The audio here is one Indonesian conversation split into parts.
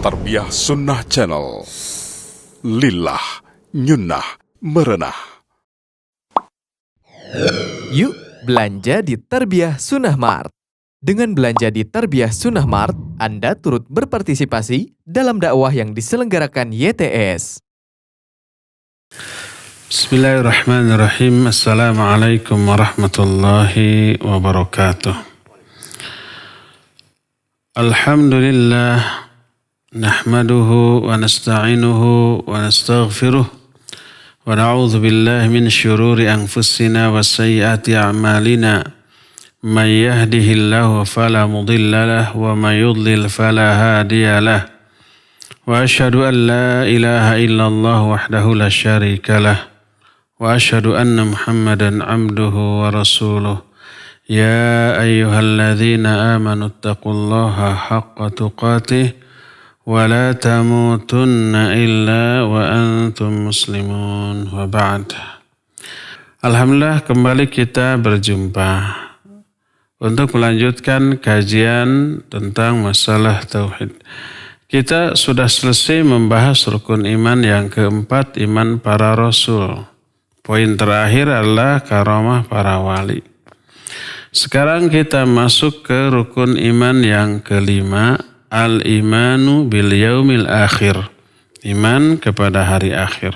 Tarbiyah Sunnah Channel. Lillah, nyunnah, merenah. Yuk belanja di Tarbiyah Sunnah Mart. Dengan belanja di Tarbiyah Sunnah Mart, Anda turut berpartisipasi dalam dakwah yang diselenggarakan YTS. Bismillahirrahmanirrahim. Assalamualaikum warahmatullahi wabarakatuh. Alhamdulillah. Nahmaduhu wa nasta'inuhu wa nastaghfiruh wa na'udzu billahi min syururi anfusina wa sayyiati a'malina. Man yahdihillahu fala mudilla lahu wa man yudlil fala hadiya lahu. Wa asyhadu an la ilaha illallah wahdahu la syarika lahu wa asyhadu anna Muhammadan 'abduhu wa rasuluh. Ya ayyuhalladzina amanu taqullaha haqqa tuqatih wa la tamutunna illa wa antum muslimun wa ba'd. Alhamdulillah, kembali kita berjumpa untuk melanjutkan kajian tentang masalah tauhid. Kita sudah selesai membahas rukun iman yang keempat, iman para rasul. Poin terakhir adalah karamah para wali. Sekarang kita masuk ke rukun iman yang kelima, al-imanu bil yaumil akhir. Iman kepada hari akhir.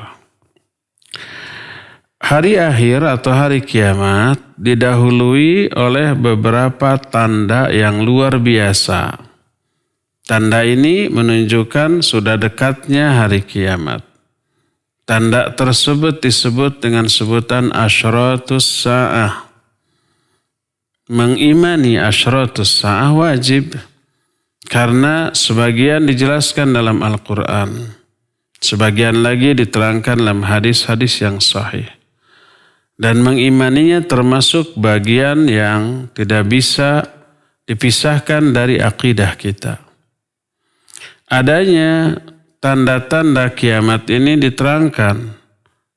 Hari akhir atau hari kiamat didahului oleh beberapa tanda yang luar biasa. Tanda ini menunjukkan sudah dekatnya hari kiamat. Tanda tersebut disebut dengan sebutan asyratus sa'ah. Mengimani asyratus sa'ah wajib. Karena sebagian dijelaskan dalam Al-Quran. Sebagian lagi diterangkan dalam hadis-hadis yang sahih. Dan mengimaninya termasuk bagian yang tidak bisa dipisahkan dari akidah kita. Adanya tanda-tanda kiamat ini diterangkan.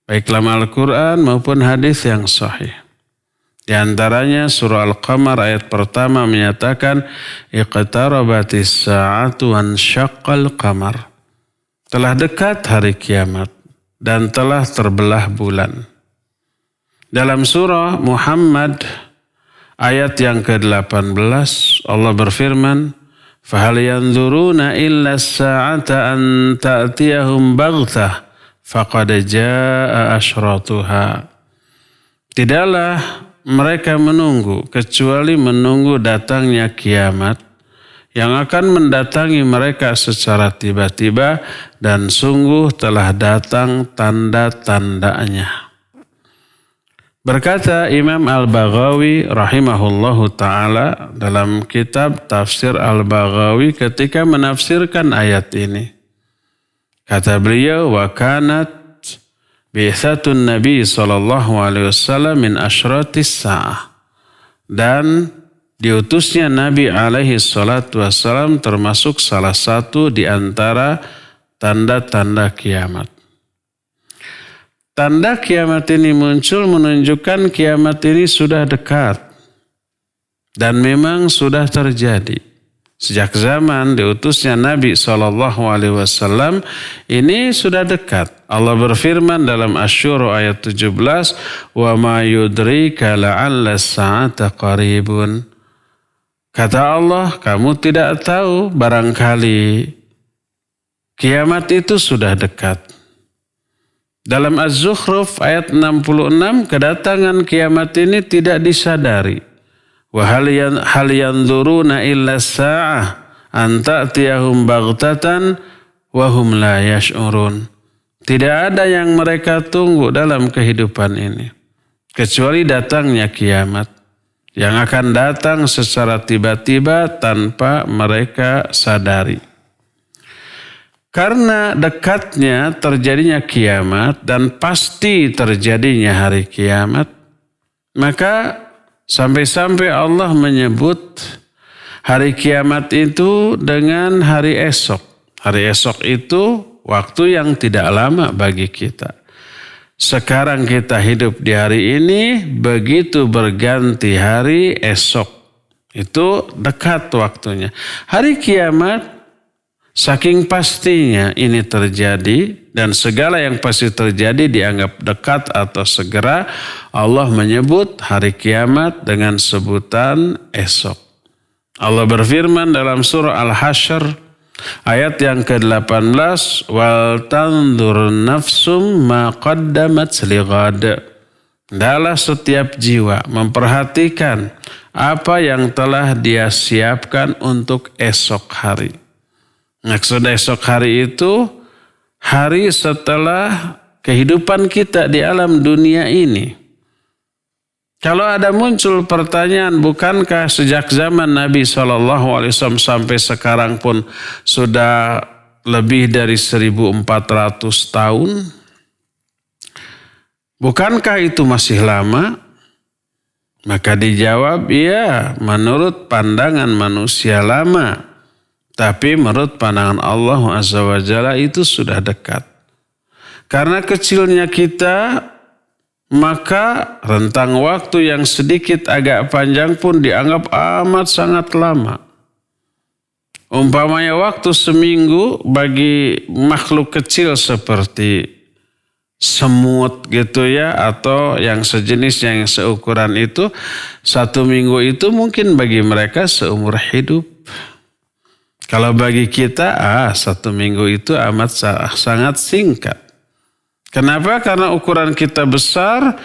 Baik dalam Al-Quran maupun hadis yang sahih. Di antaranya surah Al-Qamar ayat pertama menyatakan iqtarabatis sa'atu wan syaqqal qamar. Telah dekat hari kiamat dan telah terbelah bulan. Dalam surah Muhammad ayat yang ke-18 Allah berfirman fahal yanzuruna illa as-sa'ata an ta'tiyahum baghtah faqad jaa'a asyratuha. Tidaklah mereka menunggu kecuali menunggu datangnya kiamat yang akan mendatangi mereka secara tiba-tiba dan sungguh telah datang tanda-tandanya. Berkata Imam Al-Baghawi rahimahullahu ta'ala dalam kitab Tafsir Al-Baghawi ketika menafsirkan ayat ini. Kata beliau, wa kanat bi'tsatun Nabi SAW min asyratis sa'ah. Dan diutusnya Nabi SAW termasuk salah satu di antara tanda-tanda kiamat. Tanda kiamat ini muncul menunjukkan kiamat ini sudah dekat. Dan memang sudah terjadi. Sejak zaman diutusnya Nabi SAW ini sudah dekat. Allah berfirman dalam Asy-Syura ayat 17, wa ma yudrika la'alla as-sa'ata qaribun. Kata Allah, kamu tidak tahu barangkali kiamat itu sudah dekat. Dalam Az-Zukhruf ayat 66, kedatangan kiamat ini tidak disadari. Wa hal yanzuruna illa as-sa'ah an ta'tiyahum baghtatan wa hum la yash'urun. Tidak ada yang mereka tunggu dalam kehidupan ini kecuali datangnya kiamat yang akan datang secara tiba-tiba tanpa mereka sadari. Karena dekatnya terjadinya kiamat dan pasti terjadinya hari kiamat, maka sampai-sampai Allah menyebut hari kiamat itu dengan hari esok. Hari esok itu waktu yang tidak lama bagi kita. Sekarang kita hidup di hari ini, begitu berganti hari esok. Itu dekat waktunya. Hari kiamat Saking pastinya ini terjadi dan segala yang pasti terjadi dianggap dekat atau segera, Allah menyebut hari kiamat dengan sebutan esok. Allah berfirman dalam surah Al-Hasyr ayat yang ke-18, wal tanzur nafsum ma qaddamat lighad. Hendaklah setiap jiwa memperhatikan apa yang telah dia siapkan untuk esok hari. Maksud esok hari itu hari setelah kehidupan kita di alam dunia ini. Kalau ada muncul pertanyaan, bukankah sejak zaman Nabi SAW sampai sekarang pun sudah lebih dari 1400 tahun? Bukankah itu masih lama? Maka dijawab, ya, menurut pandangan manusia lama. Tapi menurut pandangan Allah Azza wa Jalla itu sudah dekat. Karena kecilnya kita, maka rentang waktu yang sedikit agak panjang pun dianggap amat sangat lama. Umpamanya waktu seminggu bagi makhluk kecil seperti semut gitu ya, atau yang sejenisnya yang seukuran itu, 1 minggu itu mungkin bagi mereka seumur hidup. Kalau bagi kita, 1 minggu itu amat sangat singkat. Kenapa? Karena ukuran kita besar,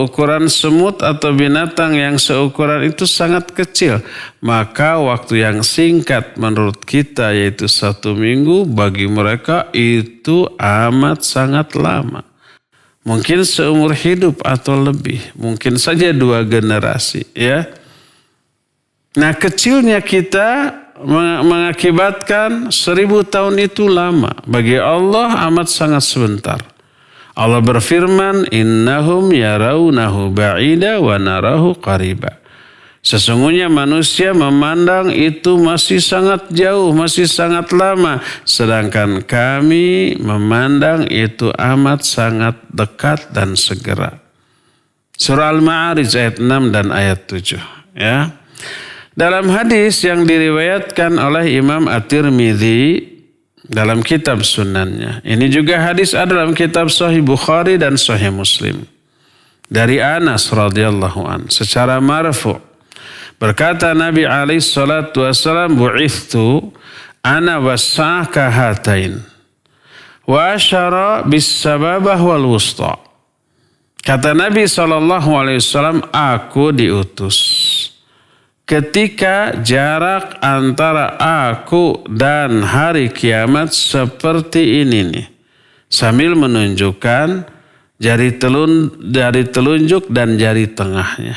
ukuran semut atau binatang yang seukuran itu sangat kecil. Maka waktu yang singkat menurut kita yaitu 1 minggu, bagi mereka itu amat sangat lama. Mungkin seumur hidup atau lebih. Mungkin saja 2 generasi. Ya. Nah, kecilnya kita mengakibatkan 1000 tahun itu lama. Bagi Allah amat sangat sebentar. Allah berfirman, innahum yarawnahu ba'ida wa narahu qariba. Sesungguhnya manusia memandang itu masih sangat jauh, masih sangat lama. Sedangkan kami memandang itu amat sangat dekat dan segera. Surah Al-Ma'arij ayat 6 dan ayat 7. Ya. Dalam hadis yang diriwayatkan oleh Imam At-Tirmidzi dalam kitab sunannya. Ini juga hadis ada dalam kitab Sahih Bukhari dan Sahih Muslim. Dari Anas radhiyallahu an secara marfu. Berkata Nabi alaihi salatu wasallam, bu'ithtu ana wasa'aka hatain. Wa asyara bis sababah wal wusta. Kata Nabi SAW, aku diutus ketika jarak antara aku dan hari kiamat seperti ini nih. Sambil menunjukkan jari telunjuk dan jari tengahnya.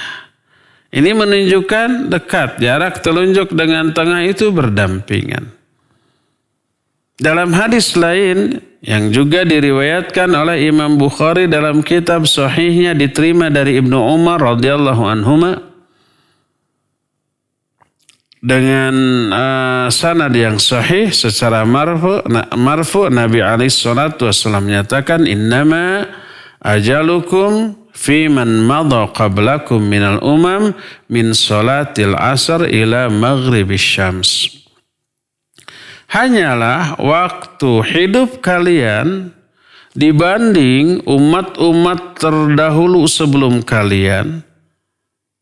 Ini menunjukkan dekat. Jarak telunjuk dengan tengah itu berdampingan. Dalam hadis lain yang juga diriwayatkan oleh Imam Bukhari dalam kitab sahihnya diterima dari Ibnu Umar radhiyallahu anhuma dengan sanad yang sahih secara marfu Nabi alaihi salatu wasallam menyatakan innama ajalukum fi man madha qablakum minal umam min salatil asr ila maghribis syams. Hanyalah waktu hidup kalian dibanding umat-umat terdahulu sebelum kalian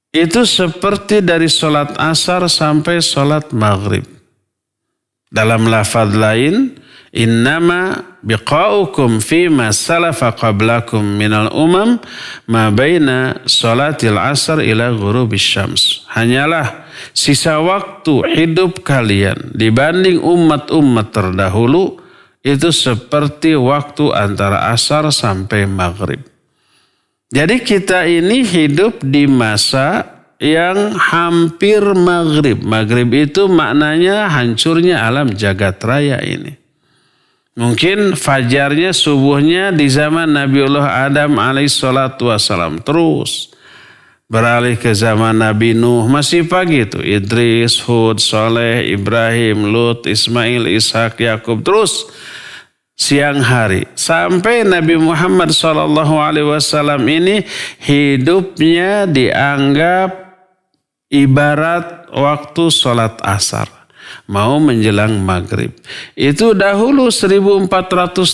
itu seperti dari sholat asar sampai sholat maghrib. Dalam lafaz lain, innama biqa'ukum fima salafa qablakum minal umam ma baina sholatil asar ila ghurubis syams. Hanyalah sisa waktu hidup kalian dibanding umat-umat terdahulu itu seperti waktu antara asar sampai maghrib. Jadi kita ini hidup di masa yang hampir maghrib. Maghrib itu maknanya hancurnya alam jagat raya ini. Mungkin fajarnya, subuhnya di zaman Nabiullah Adam alaihissalatu wassalam. Terus beralih ke zaman Nabi Nuh. Masih pagi itu. Idris, Hud, Saleh, Ibrahim, Lut, Ismail, Ishak, Yakub. Terus siang hari. Sampai Nabi Muhammad SAW ini hidupnya dianggap ibarat waktu sholat asar. mau menjelang maghrib. Itu dahulu 1400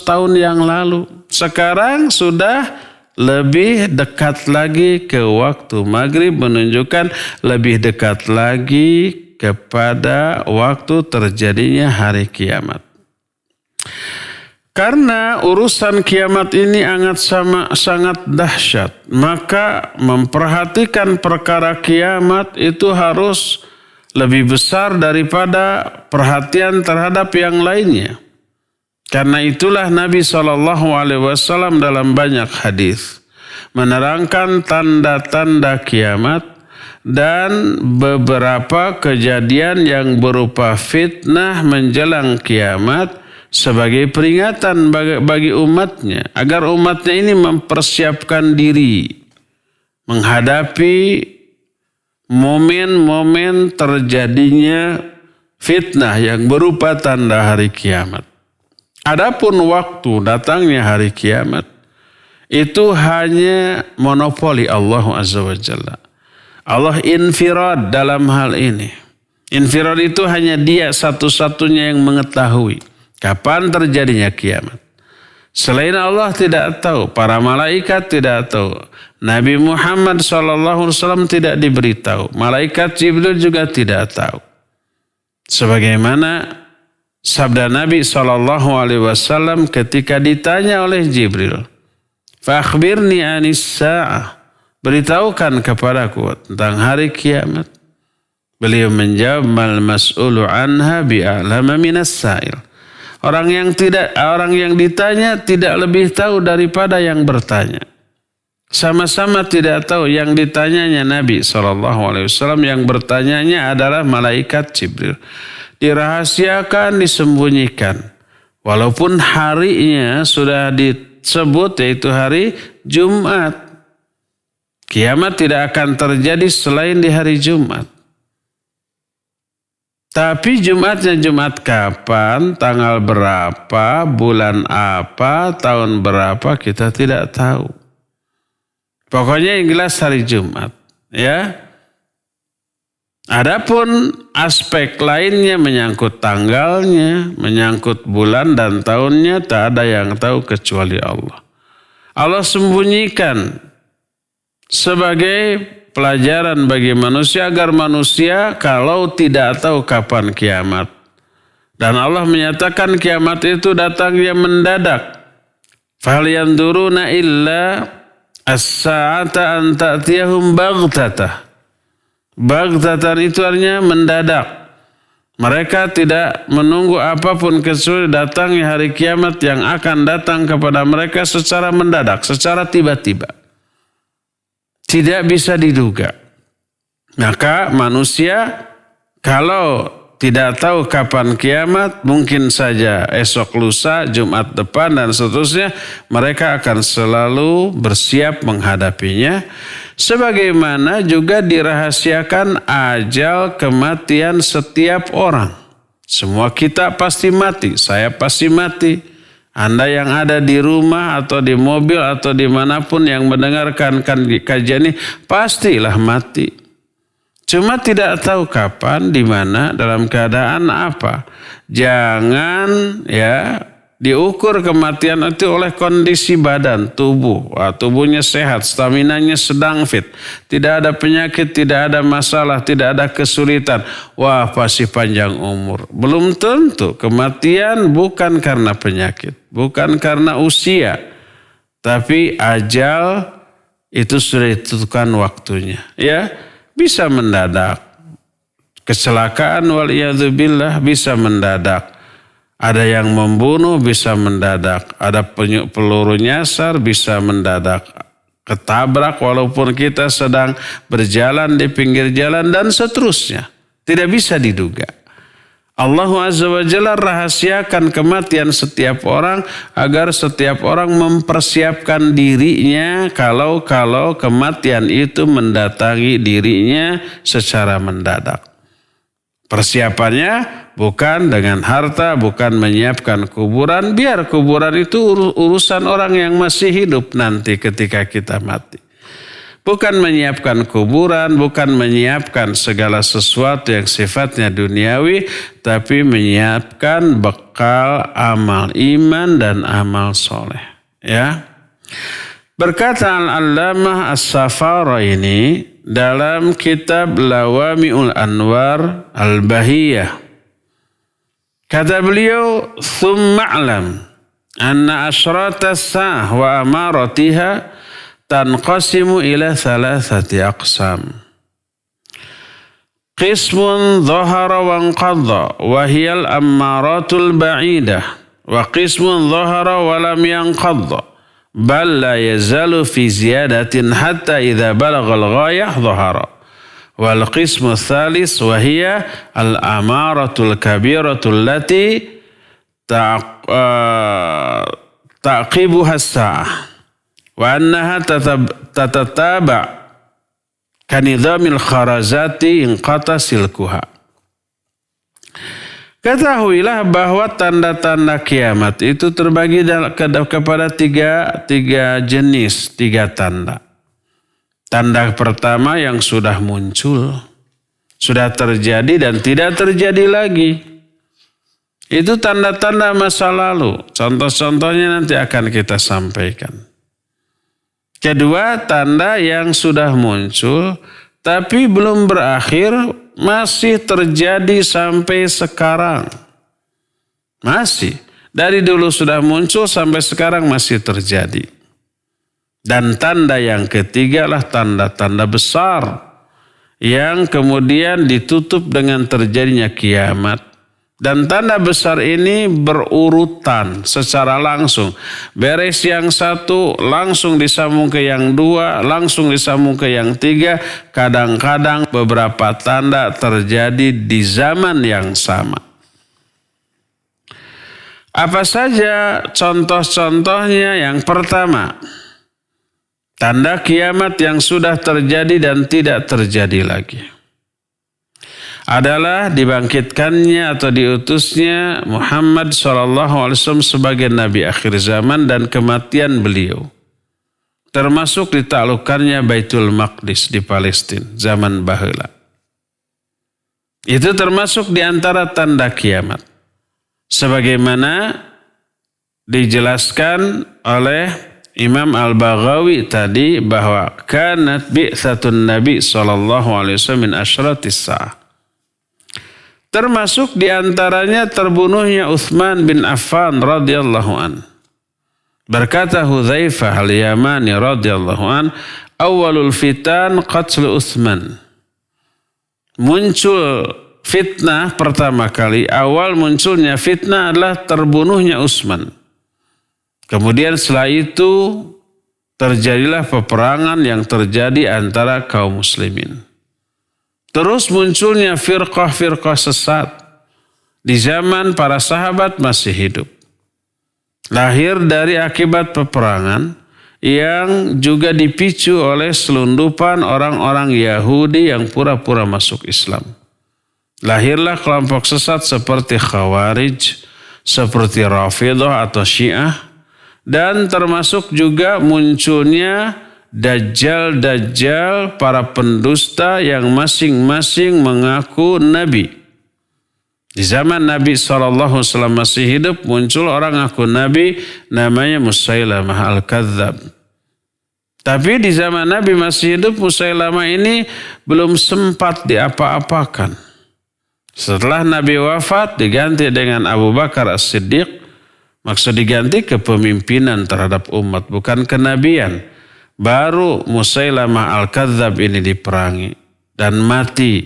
tahun yang lalu. Sekarang sudah lebih dekat lagi ke waktu maghrib, menunjukkan lebih dekat lagi kepada waktu terjadinya hari kiamat. Karena urusan kiamat ini sangat dahsyat, maka memperhatikan perkara kiamat itu harus lebih besar daripada perhatian terhadap yang lainnya. Karena itulah Nabi SAW dalam banyak hadis menerangkan tanda-tanda kiamat dan beberapa kejadian yang berupa fitnah menjelang kiamat sebagai peringatan bagi umatnya, agar umatnya ini mempersiapkan diri menghadapi momen-momen terjadinya fitnah yang berupa tanda hari kiamat. Adapun waktu datangnya hari kiamat itu hanya monopoli Allah Azza wa Jalla. Allah infirad dalam hal ini. Infirad itu hanya Dia satu-satunya yang mengetahui kapan terjadinya kiamat. Selain Allah tidak tahu, para malaikat tidak tahu, Nabi Muhammad SAW tidak diberitahu, malaikat Jibril juga tidak tahu. Sebagaimana sabda Nabi SAW ketika ditanya oleh Jibril, "Fakhbirni anis sa'ah," beritahukan kepadaku tentang hari kiamat. Beliau menjawab, "Mal mas'ulu anha bi'alama minas sa'il." Orang yang ditanya tidak lebih tahu daripada yang bertanya. Sama-sama tidak tahu, yang ditanyanya Nabi SAW, yang bertanyanya adalah malaikat Jibril. Dirahasiakan, disembunyikan. Walaupun harinya sudah disebut, yaitu hari Jumat. Kiamat tidak akan terjadi selain di hari Jumat. Tapi Jumatnya Jumat kapan, tanggal berapa, bulan apa, tahun berapa, kita tidak tahu. Pokoknya yang jelas hari Jumat, ya. Adapun aspek lainnya menyangkut tanggalnya, menyangkut bulan dan tahunnya, tak ada yang tahu kecuali Allah. Allah sembunyikan sebagai pelajaran bagi manusia, agar manusia kalau tidak tahu kapan kiamat. Dan Allah menyatakan kiamat itu datangnya mendadak. Fahal yanduruna illa as-sa'ata an ta'tiyahum baghtata. Baghtatan itu artinya mendadak. Mereka tidak menunggu apapun kecuali datangnya hari kiamat yang akan datang kepada mereka secara mendadak, secara tiba-tiba. Tidak bisa diduga. Maka manusia kalau tidak tahu kapan kiamat, mungkin saja esok lusa, Jumat depan dan seterusnya, mereka akan selalu bersiap menghadapinya. Sebagaimana juga dirahasiakan ajal kematian setiap orang. Semua kita pasti mati, saya pasti mati. Anda yang ada di rumah atau di mobil atau dimanapun yang mendengarkan kajian ini pastilah mati. Cuma tidak tahu kapan, di mana, dalam keadaan apa. Jangan diukur kematian itu oleh kondisi badan, tubuh. Tubuhnya sehat, staminanya sedang fit. Tidak ada penyakit, tidak ada masalah, tidak ada kesulitan. Wah, pasti panjang umur. Belum tentu. Kematian bukan karena penyakit, bukan karena usia. Tapi ajal itu sudah ditentukan waktunya. Ya, bisa mendadak. Kecelakaan waliyadzubillah bisa mendadak. Ada yang membunuh bisa mendadak. Ada peluru nyasar bisa mendadak. Ketabrak walaupun kita sedang berjalan di pinggir jalan dan seterusnya. Tidak bisa diduga. Allah Azza wa Jalla rahasiakan kematian setiap orang agar setiap orang mempersiapkan dirinya kalau kematian itu mendatangi dirinya secara mendadak. Persiapannya bukan dengan harta, bukan menyiapkan kuburan. Biar kuburan itu urusan orang yang masih hidup nanti ketika kita mati. Bukan menyiapkan kuburan, bukan menyiapkan segala sesuatu yang sifatnya duniawi, tapi menyiapkan bekal amal iman dan amal soleh. Ya. Berkata Al-Allamah As-Safaraini dalam kitab Lawami'ul Anwar Al-Bahiyah. Kata beliau, "Thumma a'lam anna asyrata as-sa'ah wa amaratiha tanqasimu ila thalathati aqsam. Qismun dhahara wa anqadha wa hiya al-ammaratul ba'idah wa qismun dhahara wa lam yanqadha bal la yazalu fi ziyadatin hatta idza balagha al-ghayah dhahara. Wal qismu tsalis wa hiya al-amaratul kabiratul lati taqibuha as-sa'ah wa annaha tatataba kanidhamil kharazati inqata silkuha." Ketahuilah bahwa tanda-tanda kiamat itu terbagi kepada tiga jenis, tiga tanda. Tanda pertama yang sudah muncul, sudah terjadi dan tidak terjadi lagi. Itu tanda-tanda masa lalu. Contoh-contohnya nanti akan kita sampaikan. Kedua, tanda yang sudah muncul tapi belum berakhir, masih terjadi sampai sekarang. Masih. Dari dulu sudah muncul sampai sekarang masih terjadi. Dan tanda yang ketiga lah tanda-tanda besar yang kemudian ditutup dengan terjadinya kiamat. Dan tanda besar ini berurutan secara langsung. Beres yang satu, langsung disambung ke yang dua, langsung disambung ke yang tiga. Kadang-kadang beberapa tanda terjadi di zaman yang sama. Apa saja contoh-contohnya? Yang pertama, tanda kiamat yang sudah terjadi dan tidak terjadi lagi adalah dibangkitkannya atau diutusnya Muhammad SAW sebagai Nabi akhir zaman dan kematian beliau. Termasuk ditaklukkannya Baitul Maqdis di Palestina zaman baheula. Itu termasuk di antara tanda kiamat. Sebagaimana dijelaskan oleh Imam Al-Baghawi tadi bahwa kanat bi'tsatun Nabi SAW min asyratis sa'ah. Termasuk diantaranya terbunuhnya Utsman bin Affan radhiyallahu an. Berkata Hudzaifah al-Yamani radhiyallahu an, awalul fitan qatl Utsman. Muncul fitnah pertama kali, awal munculnya fitnah adalah terbunuhnya Utsman. Kemudian setelah itu terjadilah peperangan yang terjadi antara kaum muslimin. Terus munculnya firqah-firqah sesat di zaman para sahabat masih hidup. Lahir dari akibat peperangan yang juga dipicu oleh selundupan orang-orang Yahudi yang pura-pura masuk Islam. Lahirlah kelompok sesat seperti Khawarij, seperti Rafidhah atau Syiah, dan termasuk juga munculnya Dajjal, para pendusta yang masing-masing mengaku Nabi. Di zaman Nabi SAW masih hidup, muncul orang ngaku Nabi namanya Musailamah Al-Kadzab. Tapi di zaman Nabi masih hidup, Musailamah ini belum sempat diapa-apakan. Setelah Nabi wafat, diganti dengan Abu Bakar As-Siddiq. Maksud diganti kepemimpinan terhadap umat, bukan kenabian. Baru Musailamah Al-Kadzab ini diperangi dan mati,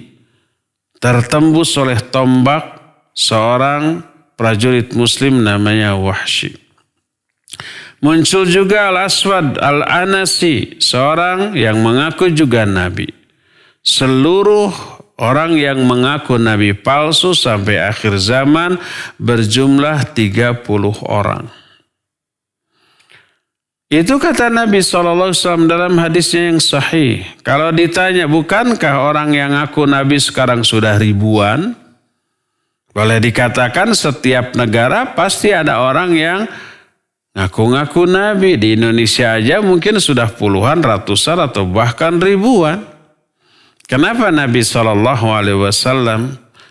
tertembus oleh tombak seorang prajurit muslim namanya Wahsy. Muncul juga Al-Aswad Al-Anasi, seorang yang mengaku juga Nabi. Seluruh orang yang mengaku Nabi palsu sampai akhir zaman berjumlah 30 orang. Itu kata Nabi SAW dalam hadisnya yang sahih. Kalau ditanya, bukankah orang yang ngaku Nabi sekarang sudah ribuan? Boleh dikatakan setiap negara pasti ada orang yang Ngaku-ngaku Nabi di Indonesia aja mungkin sudah puluhan, ratusan atau bahkan ribuan. Kenapa Nabi SAW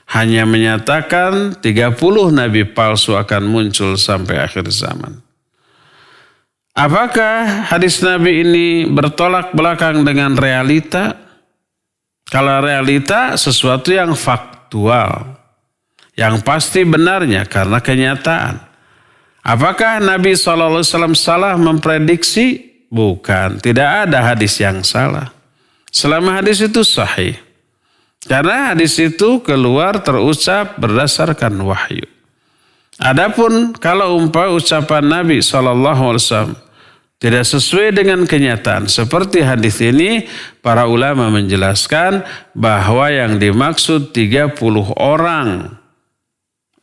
hanya menyatakan 30 Nabi palsu akan muncul sampai akhir zaman? Apakah hadis Nabi ini bertolak belakang dengan realita? Kalau realita sesuatu yang faktual, yang pasti benarnya karena kenyataan. Apakah Nabi SAW salah memprediksi? Bukan, tidak ada hadis yang salah. Selama hadis itu sahih. Karena hadis itu keluar terucap berdasarkan wahyu. Adapun kalau ucapan Nabi SAW tidak sesuai dengan kenyataan seperti hadis ini, para ulama menjelaskan bahwa yang dimaksud 30 orang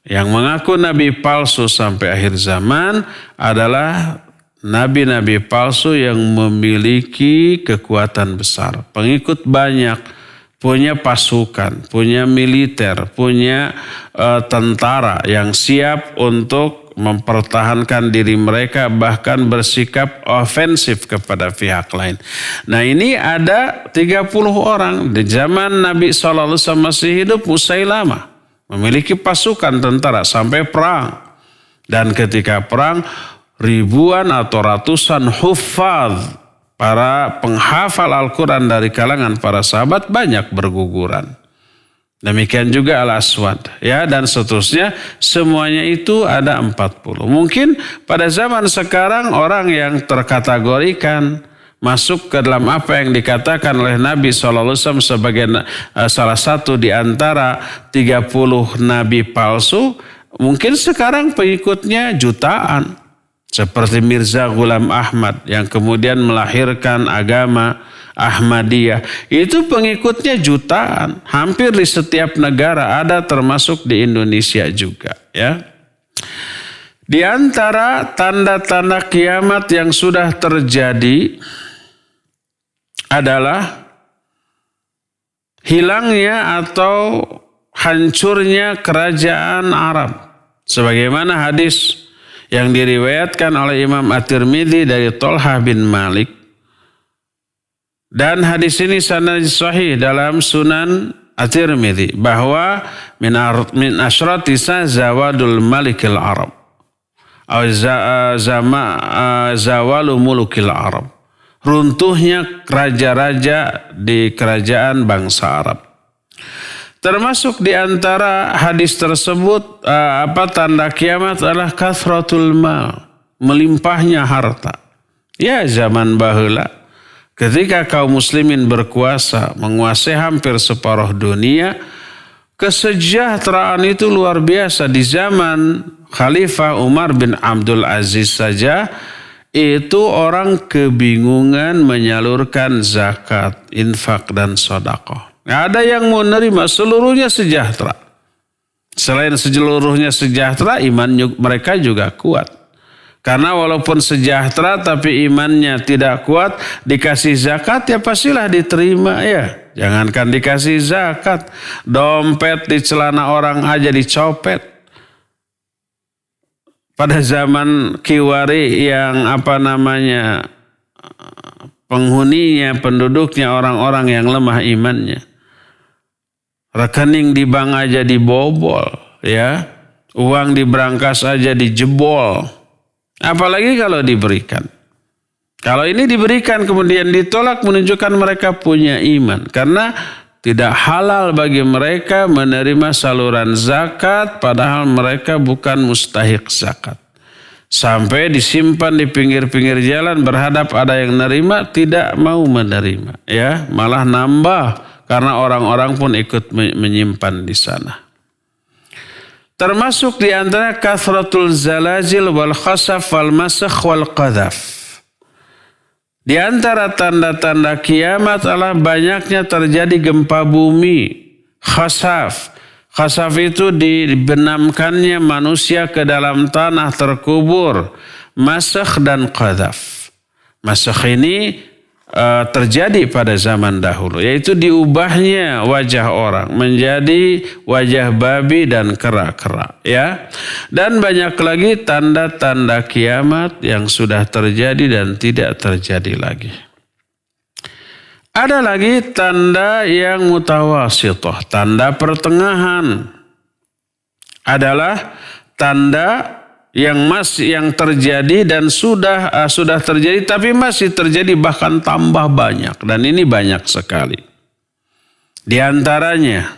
yang mengaku nabi palsu sampai akhir zaman adalah nabi-nabi palsu yang memiliki kekuatan besar, pengikut banyak, punya pasukan, punya militer, punya tentara yang siap untuk mempertahankan diri mereka, bahkan bersikap ofensif kepada pihak lain. Nah, ini ada 30 orang di zaman Nabi SAW masih hidup, Musailamah memiliki pasukan tentara sampai perang. Dan ketika perang, ribuan atau ratusan huffaz, para penghafal Al-Quran dari kalangan para sahabat banyak berguguran. Demikian juga Al-Aswad, ya, dan seterusnya. Semuanya itu ada 40. Mungkin pada zaman sekarang orang yang terkategorikan masuk ke dalam apa yang dikatakan oleh Nabi SAW sebagai salah satu di antara 30 Nabi palsu, mungkin sekarang pengikutnya jutaan. Seperti Mirza Ghulam Ahmad yang kemudian melahirkan agama Ahmadiyah. Itu pengikutnya jutaan. Hampir di setiap negara ada, termasuk di Indonesia juga, ya. Di antara tanda-tanda kiamat yang sudah terjadi adalah hilangnya atau hancurnya kerajaan Arab. Sebagaimana hadis yang diriwayatkan oleh Imam At-Tirmidzi dari Thalhah bin Malik. Dan hadis ini sanad sahih dalam Sunan At-Tirmidzi bahwa min asyrati zawadul malikil Arab. Zawalu mulukil Arab. Runtuhnya raja-raja di kerajaan bangsa Arab. Termasuk di antara hadis tersebut, tanda kiamat adalah kathratul mal, melimpahnya harta. Ya, zaman baheula ketika kaum muslimin berkuasa, menguasai hampir separuh dunia, kesejahteraan itu luar biasa. Di zaman Khalifah Umar bin Abdul Aziz saja itu orang kebingungan menyalurkan zakat, infak, dan sedekah. Ada yang mau nerima, seluruhnya sejahtera. Selain seluruhnya sejahtera, iman mereka juga kuat. Karena walaupun sejahtera tapi imannya tidak kuat, dikasih zakat ya pastilah diterima, ya. Jangankan dikasih zakat, dompet di celana orang aja dicopet. Pada zaman Kiwari yang penghuninya, penduduknya orang-orang yang lemah imannya. Rekening di bank aja dibobol, ya. Uang di brankas aja dijebol. Apalagi kalau diberikan. Kalau ini diberikan kemudian ditolak, menunjukkan mereka punya iman. Karena tidak halal bagi mereka menerima saluran zakat padahal mereka bukan mustahik zakat. Sampai disimpan di pinggir-pinggir jalan, berhadap ada yang nerima, tidak mau menerima, ya, malah nambah karena orang-orang pun ikut menyimpan di sana. Termasuk di antara kathratul zalazil wal khasaf wal masakh wal qadhaf. Di antara tanda-tanda kiamat adalah banyaknya terjadi gempa bumi, khasaf. Khasaf itu dibenamkannya manusia ke dalam tanah terkubur. Masakh dan qadhaf. Masakh ini terjadi pada zaman dahulu, yaitu diubahnya wajah orang menjadi wajah babi dan kera-kera, ya. Dan banyak lagi tanda-tanda kiamat yang sudah terjadi dan tidak terjadi lagi. Ada lagi tanda yang mutawasithah, tanda pertengahan. Adalah tanda yang terjadi dan sudah terjadi tapi masih terjadi bahkan tambah banyak, dan ini banyak sekali. Di antaranya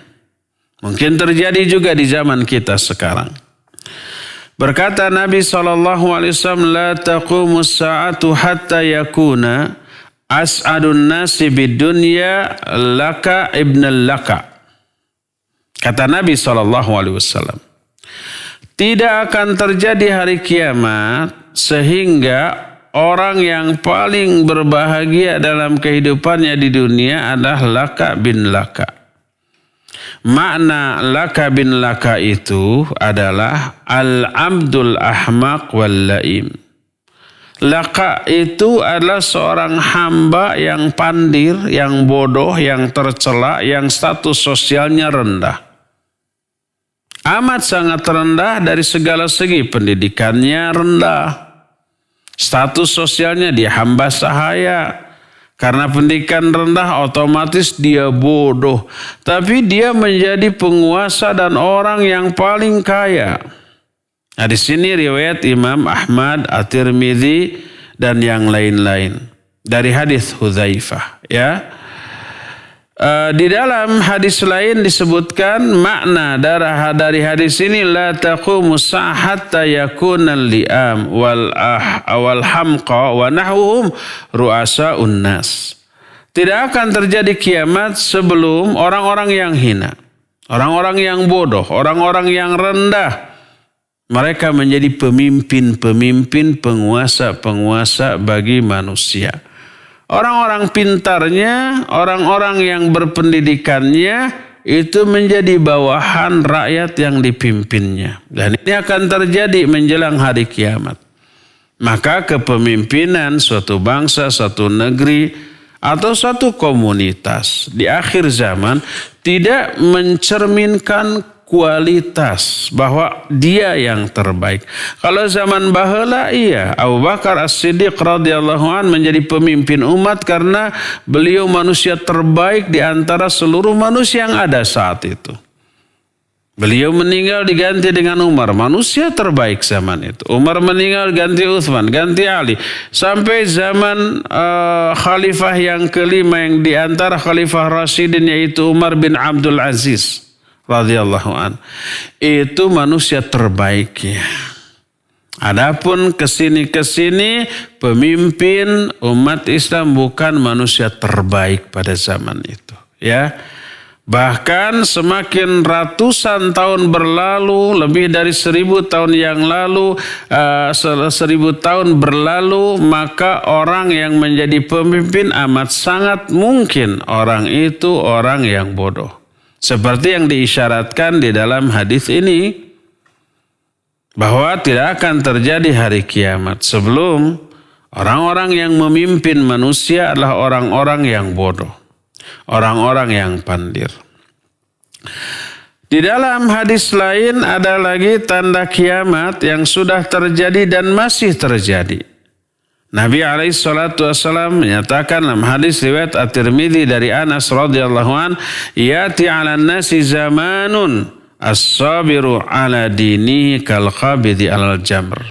mungkin terjadi juga di zaman kita sekarang. Berkata Nabi SAW, la taqumus sa'atu hatta yakuna as'adun nasi bidunya laka ibnal laka. Kata Nabi SAW, tidak akan terjadi hari kiamat sehingga orang yang paling berbahagia dalam kehidupannya di dunia adalah Laka bin Laka. Makna Laka bin Laka itu adalah al-abdul ahmaq wal laim. Laka itu adalah seorang hamba yang pandir, yang bodoh, yang tercela, yang status sosialnya rendah. Amat sangat rendah dari segala segi, pendidikannya rendah, status sosialnya dia hamba sahaya. Karena pendidikan rendah otomatis dia bodoh, tapi dia menjadi penguasa dan orang yang paling kaya. Nah, di sini riwayat Imam Ahmad, At-Tirmidzi dan yang lain-lain dari hadis Hudzaifah, ya. Di dalam hadis lain disebutkan makna dari hadis ini, la taqumu hatta yakuna li'am wal hamqa wa nahwuhum ru'asa'un nas. Tidak akan terjadi kiamat sebelum orang-orang yang hina, orang-orang yang bodoh, orang-orang yang rendah, mereka menjadi pemimpin-pemimpin, penguasa-penguasa bagi manusia. Orang-orang pintarnya, orang-orang yang berpendidikannya itu menjadi bawahan rakyat yang dipimpinnya. Dan ini akan terjadi menjelang hari kiamat. Maka kepemimpinan suatu bangsa, suatu negeri, atau suatu komunitas di akhir zaman tidak mencerminkan kualitas bahwa dia yang terbaik. Kalau zaman baheula iya, Abu Bakar As-Siddiq radhiyallahu an menjadi pemimpin umat karena beliau manusia terbaik di antara seluruh manusia yang ada saat itu. Beliau meninggal diganti dengan Umar, manusia terbaik zaman itu. Umar meninggal ganti Utsman, ganti Ali, sampai zaman khalifah yang kelima yang di antara khalifah Rasyidin, yaitu Umar bin Abdul Aziz radhiyallahu an. Itu manusia terbaiknya. Adapun kesini pemimpin umat Islam bukan manusia terbaik pada zaman itu, ya. Bahkan semakin ratusan tahun berlalu, lebih dari 1000 tahun yang lalu, 1000 tahun berlalu, maka orang yang menjadi pemimpin amat sangat mungkin orang itu orang yang bodoh. Seperti yang diisyaratkan di dalam hadis ini, bahwa tidak akan terjadi hari kiamat sebelum orang-orang yang memimpin manusia adalah orang-orang yang bodoh, orang-orang yang pandir. Di dalam hadis lain ada lagi tanda kiamat yang sudah terjadi dan masih terjadi. Nabi SAW menyatakan dalam hadis riwayat At-Tirmidzi dari Anas radhiyallahu an, yati 'alan nasi zamanun as-sabiru 'ala dinihi kal qabidi 'alal jamr.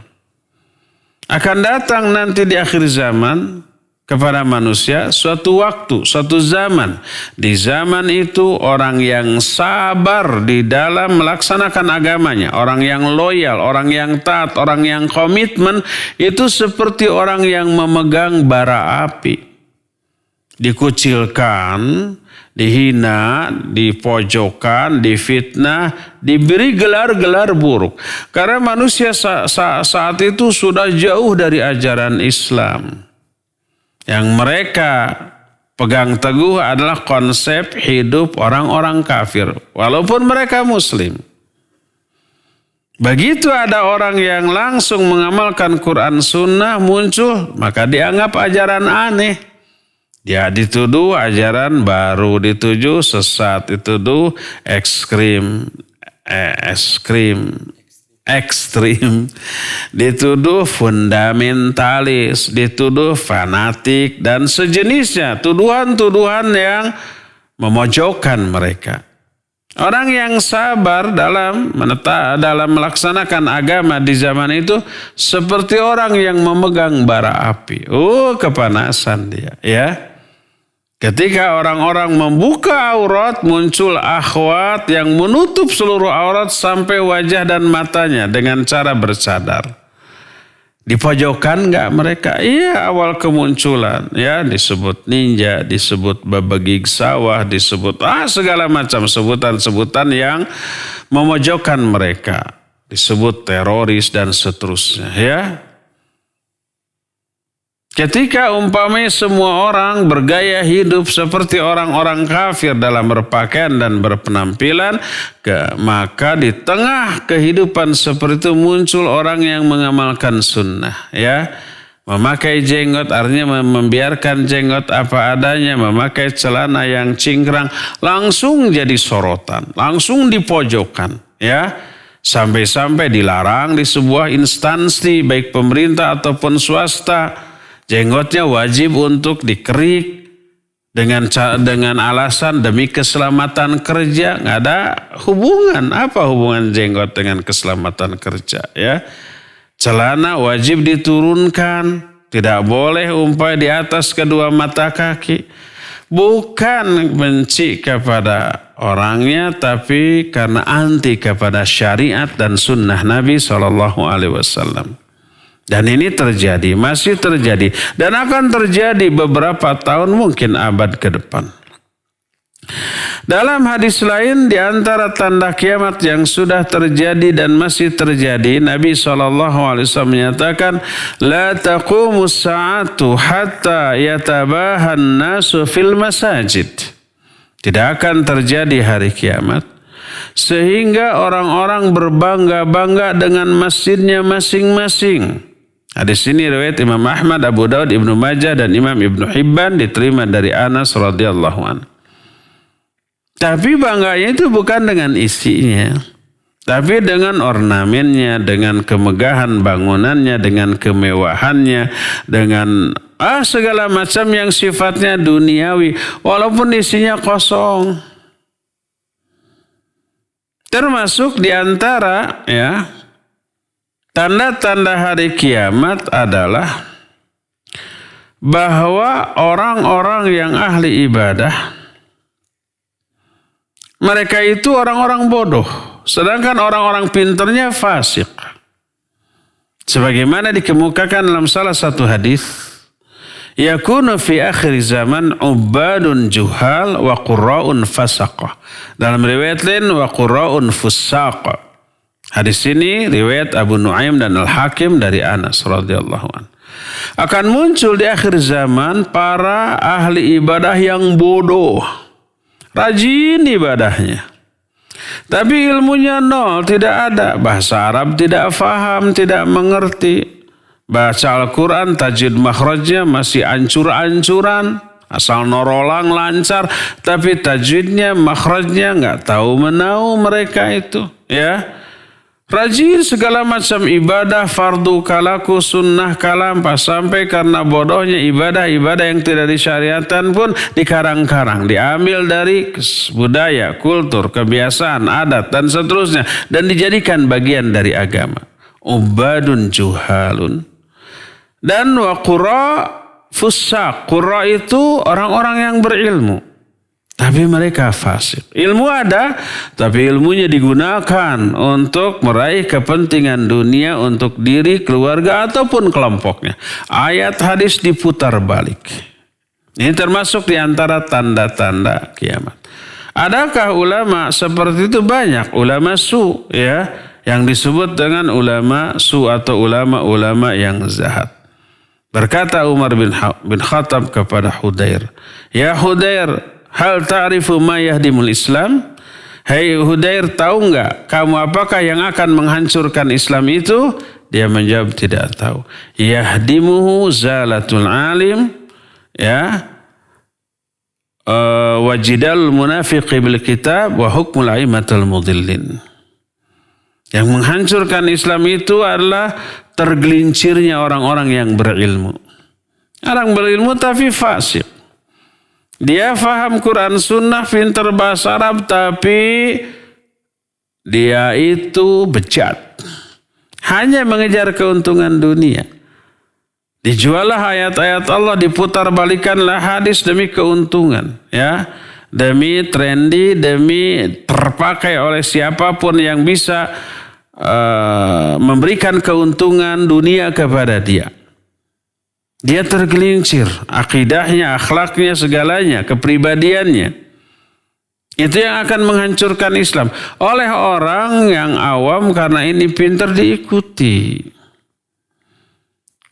Akan datang nanti di akhir zaman kepada manusia suatu waktu, suatu zaman. Di zaman itu orang yang sabar di dalam melaksanakan agamanya, orang yang loyal, orang yang taat, orang yang komitmen, itu seperti orang yang memegang bara api. Dikucilkan, dihina, dipojokkan, difitnah, diberi gelar-gelar buruk. Karena manusia saat itu sudah jauh dari ajaran Islam. Yang mereka pegang teguh adalah konsep hidup orang-orang kafir, walaupun mereka muslim. Begitu ada orang yang langsung mengamalkan Quran Sunnah muncul, maka dianggap ajaran aneh. Dia dituduh ajaran baru, dituduh sesat, dituduh ekstrim, dituduh fundamentalis, dituduh fanatik, dan sejenisnya. Tuduhan-tuduhan yang memojokkan mereka. Orang yang sabar dalam melaksanakan agama di zaman itu seperti orang yang memegang bara api. Kepanasan dia, ya. Ketika orang-orang membuka aurat, muncul akhwat yang menutup seluruh aurat sampai wajah dan matanya dengan cara bercadar. Dipojokkan nggak mereka? Iya, awal kemunculan, ya, disebut ninja, disebut babagig sawah, disebut segala macam sebutan-sebutan yang memojokkan mereka, disebut teroris dan seterusnya, ya. Ketika umpamanya semua orang bergaya hidup seperti orang-orang kafir dalam berpakaian dan berpenampilan, maka di tengah kehidupan seperti itu muncul orang yang mengamalkan sunnah, ya. Memakai jenggot artinya membiarkan jenggot apa adanya, memakai celana yang cingkrang langsung jadi sorotan, langsung dipojokkan, ya. Sampai-sampai dilarang di sebuah instansi baik pemerintah ataupun swasta. Jenggotnya wajib untuk dikerik dengan alasan demi keselamatan kerja. Nggak ada hubungan. Apa hubungan jenggot dengan keselamatan kerja, ya? Celana wajib diturunkan. Tidak boleh di atas kedua mata kaki. Bukan benci kepada orangnya, tapi karena anti kepada syariat dan sunnah Nabi SAW. Dan ini terjadi, masih terjadi, dan akan terjadi beberapa tahun, mungkin abad ke depan. Dalam hadis lain, di antara tanda kiamat yang sudah terjadi dan masih terjadi, Nabi SAW menyatakan, La taqumus sa'atu hatta yatabahan nasu fil masajid. Tidak akan terjadi hari kiamat sehingga orang-orang berbangga-bangga dengan masjidnya masing-masing. Hadis ini riwayat Imam Ahmad, Abu Daud, Ibnu Majah, dan Imam Ibnu Hibban, diterima dari Anas radhiyallahu anhu. Tapi bangganya itu bukan dengan isinya, tapi dengan ornamennya, dengan kemegahan bangunannya, dengan kemewahannya, dengan segala macam yang sifatnya duniawi, walaupun isinya kosong. Termasuk diantara, ya, tanda-tanda hari kiamat adalah bahwa orang-orang yang ahli ibadah, mereka itu orang-orang bodoh, sedangkan orang-orang pinternya fasik. Sebagaimana dikemukakan dalam salah satu hadis, yakunu fi akhir zaman ubadun juhal wa qurra'un fasaqah. Dalam riwayat lain wa qurra'un fusaqah. Hadis ini riwayat Abu Nuaim dan Al-Hakim dari Anas radhiyallahu anhu. Akan muncul di akhir zaman para ahli ibadah yang bodoh, rajin ibadahnya, tapi ilmunya nol, tidak ada. Bahasa Arab tidak faham, tidak mengerti. Baca Al-Quran, tajwid makhrajnya masih ancur-ancuran, asal norolang lancar, tapi tajwidnya, makhrajnya nggak tahu menau mereka itu, ya. Rajin segala macam ibadah, fardu kalaku, sunnah kalam, sampai karena bodohnya ibadah-ibadah yang tidak disyariatkan pun dikarang-karang, diambil dari budaya, kultur, kebiasaan, adat, dan seterusnya, dan dijadikan bagian dari agama. Ubadun juhalun. Dan wa qurra fusaq. Qurra itu orang-orang yang berilmu, tapi mereka fasik. Ilmu ada, tapi ilmunya digunakan untuk meraih kepentingan dunia untuk diri, keluarga, ataupun kelompoknya. Ayat hadis diputar balik. Ini termasuk di antara tanda-tanda kiamat. Adakah ulama seperti itu? Banyak ulama su, ya, yang disebut dengan ulama su atau ulama-ulama yang zahat. Berkata Umar bin Khattab kepada Hudair, Ya Hudair, hal ta'rifu ma yahdimul Islam? Hai Hudair, tahu enggak kamu apakah yang akan menghancurkan Islam itu? Dia menjawab tidak tahu. Yahdimuhu zalatul alim, ya, wajidal munafiqi bil kitab wa hukmul aimatul mudillin. Yang menghancurkan Islam itu adalah tergelincirnya orang-orang yang berilmu. Orang berilmu tapi fasik. Dia faham Quran Sunnah, pintar bahasa Arab, tapi dia itu bejat. Hanya mengejar keuntungan dunia. Dijuallah ayat-ayat Allah, diputar balikanlah hadis demi keuntungan. Ya, demi trendy, demi terpakai oleh siapapun yang bisa memberikan keuntungan dunia kepada dia. Dia tergelincir, akidahnya, akhlaknya, segalanya, kepribadiannya. Itu yang akan menghancurkan Islam. Oleh orang yang awam karena ini pintar diikuti.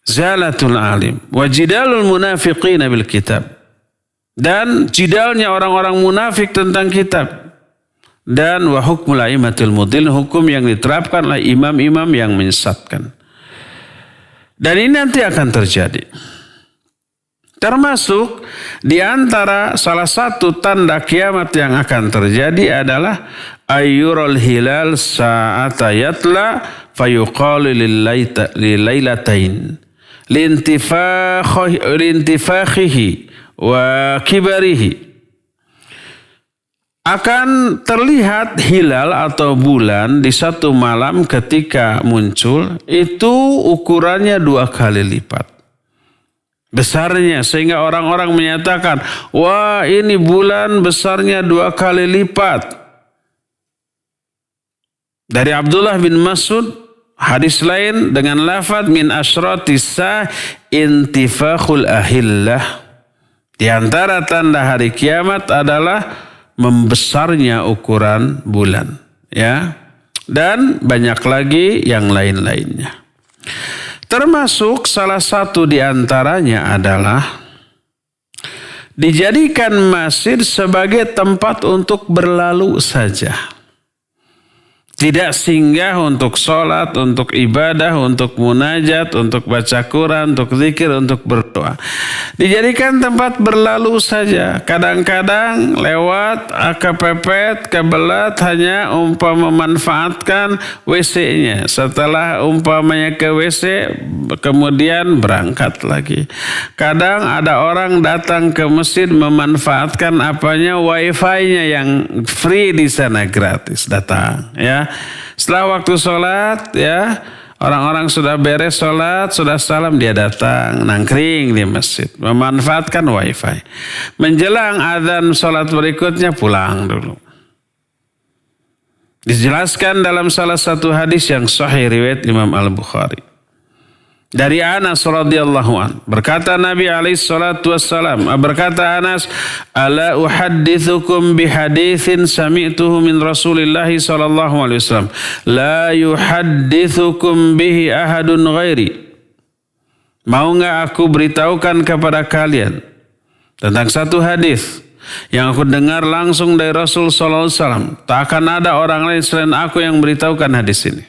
Zalatul alim. Wajidalul munafiqina bil kitab. Dan jidalnya orang-orang munafik tentang kitab. Dan wa hukmul aimatul mudil, hukum yang diterapkan oleh imam-imam yang menyesatkan. Dan ini nanti akan terjadi. Termasuk di antara salah satu tanda kiamat yang akan terjadi adalah ayyurul hilal sa'ata yatla fayuqalu lilailatain lintifakhihi wa kibarihi. Akan terlihat hilal atau bulan di satu malam ketika muncul, itu ukurannya 2 kali lipat besarnya, sehingga orang-orang menyatakan, wah ini bulan besarnya 2 kali lipat. Dari Abdullah bin Mas'ud, hadis lain dengan lafaz min asyratis sa intifakhul ahillah. Di antara tanda hari kiamat adalah membesarnya ukuran bulan, ya, dan banyak lagi yang lain-lainnya. Termasuk salah satu di antaranya adalah dijadikan masjid sebagai tempat untuk berlalu saja. Tidak singgah untuk sholat, untuk ibadah, untuk munajat, untuk baca Quran, untuk zikir, untuk berdoa. Dijadikan tempat berlalu saja. Kadang-kadang lewat, kepepet, kebelat, hanya memanfaatkan WC-nya. Setelah umpamanya ke WC, kemudian berangkat lagi. Kadang ada orang datang ke masjid memanfaatkan wifi-nya yang free di sana, gratis, datang, ya. Setelah waktu sholat, ya, orang-orang sudah beres sholat, sudah salam, dia datang nangkring di masjid, memanfaatkan wifi. Menjelang azan sholat berikutnya pulang dulu. Dijelaskan dalam salah satu hadis yang sahih riwayat Imam Al-Bukhari. Dari Anas radhiyallahu an, berkata Nabi alaihi salatu wassalam, berkata Anas, ala uhaddithukum bihadithin sami'tuhu min Rasulillah sallallahu alaihi wasallam, la yuhaddithukum bihi ahadun ghairi. Mau enggak aku beritahukan kepada kalian tentang satu hadis yang aku dengar langsung dari Rasul sallallahu alaihi wasallam. Tak akan ada orang lain selain aku yang beritahukan hadis ini.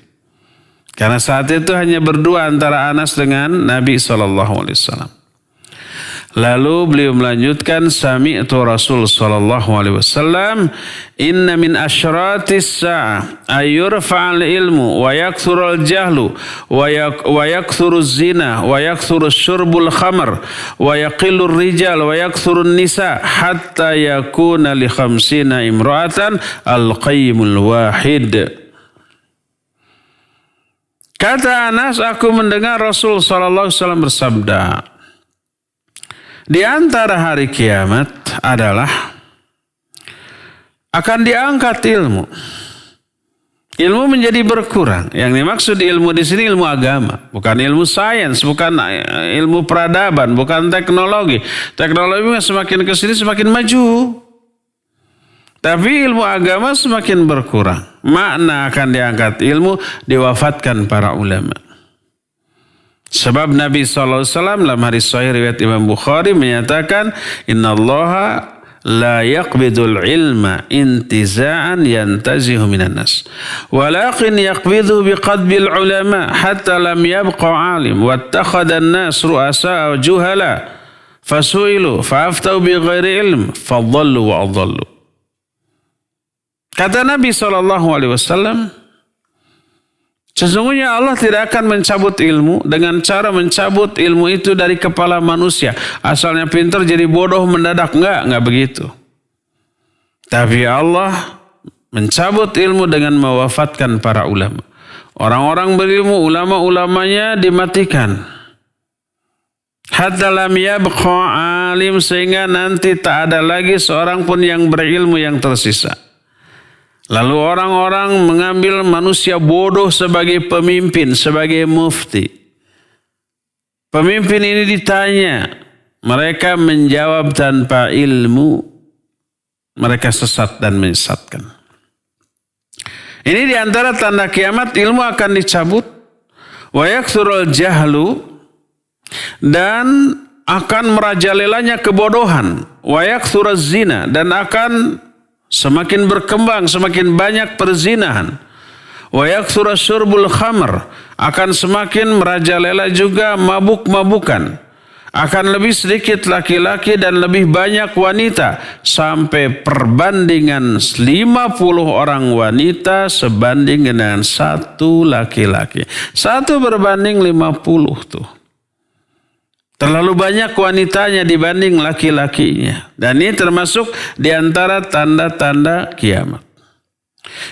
Karena saat itu hanya berdua antara Anas dengan Nabi SAW. Lalu beliau melanjutkan, Sami'tu Rasul SAW, Inna min asyratis sa'ah ayyurfa'al ilmu wa yakthurul jahlu wa yakthuruz zina wa yakthuruz syurbul khamar wa yaqillur rijal wa yakthurun nisa hatta yakuna li khamsina imra'atan al-qayyimul wahid. Kata Anas, aku mendengar Rasul sallallahu alaihi wasallam bersabda, di antara hari kiamat adalah akan diangkat ilmu. Ilmu menjadi berkurang. Yang dimaksud ilmu di sini ilmu agama, bukan ilmu sains, bukan ilmu peradaban, bukan teknologi. Teknologi semakin ke sini semakin maju. Tapi ilmu agama semakin berkurang. Makna akan diangkat ilmu, diwafatkan para ulama. Sebab Nabi SAW dalam hadis sahih riwayat Imam Bukhari menyatakan, Inna Allaha la yaqbidul ilma intiza'an yantazihu minan nas. Walakin yaqbidu biqadbil ulama hatta lam yabqa alim. Wattakhadhan nas ru'asa juhala. fasu'ilu fa'aftau bi ghairi ilm fadhallu wa adhallu. Kata Nabi SAW, sesungguhnya Allah tidak akan mencabut ilmu dengan cara mencabut ilmu itu dari kepala manusia. Asalnya pintar jadi bodoh mendadak. Enggak begitu. Tapi Allah mencabut ilmu dengan mewafatkan para ulama. Orang-orang berilmu, ulama-ulamanya dimatikan. Hatta lam yabqa alim, sehingga nanti tak ada lagi seorang pun yang berilmu yang tersisa. Lalu orang-orang mengambil manusia bodoh sebagai pemimpin, sebagai mufti. Pemimpin ini ditanya, mereka menjawab tanpa ilmu, mereka sesat dan menyesatkan. Ini diantara tanda kiamat, ilmu akan dicabut, wa yakthurul jahlu, dan akan merajalelanya kebodohan, wa yakthuruz zina, dan akan semakin berkembang, semakin banyak perzinahan, wa yakthurus syurbul khamr, akan semakin merajalela juga mabuk-mabukan. Akan lebih sedikit laki-laki dan lebih banyak wanita. Sampai perbandingan 50 orang wanita sebanding dengan 1 laki-laki. 1 berbanding 50 tuh. Terlalu banyak wanitanya dibanding laki-lakinya. Dan ini termasuk diantara tanda-tanda kiamat.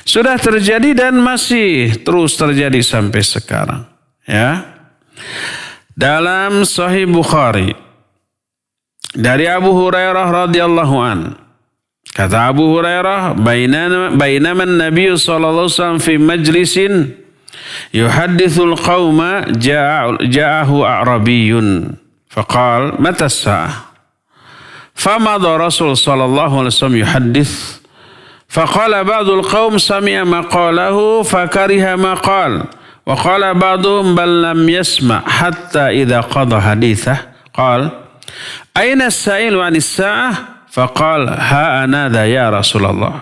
Sudah terjadi dan masih terus terjadi sampai sekarang. Ya. Dalam Sahih Bukhari dari Abu Hurairah radhiyallahu an, kata Abu Hurairah, bainama an-nabiy sallallahu alaihi wasallam fi majlisin yuhaddithul qauma ja'ahu a'rabiyyun faqala mata as-sa'ah famada Rasul sallallahu alaihi wasallam yuhaddits faqala ba'dul qaum sami'a maqalahu fakariha ma qala. وقال بعضهم بل لم يسمع حتى إذا قضى حديثه قال أين السائل عن الساعة فقال ها أنا ذا يا رسول الله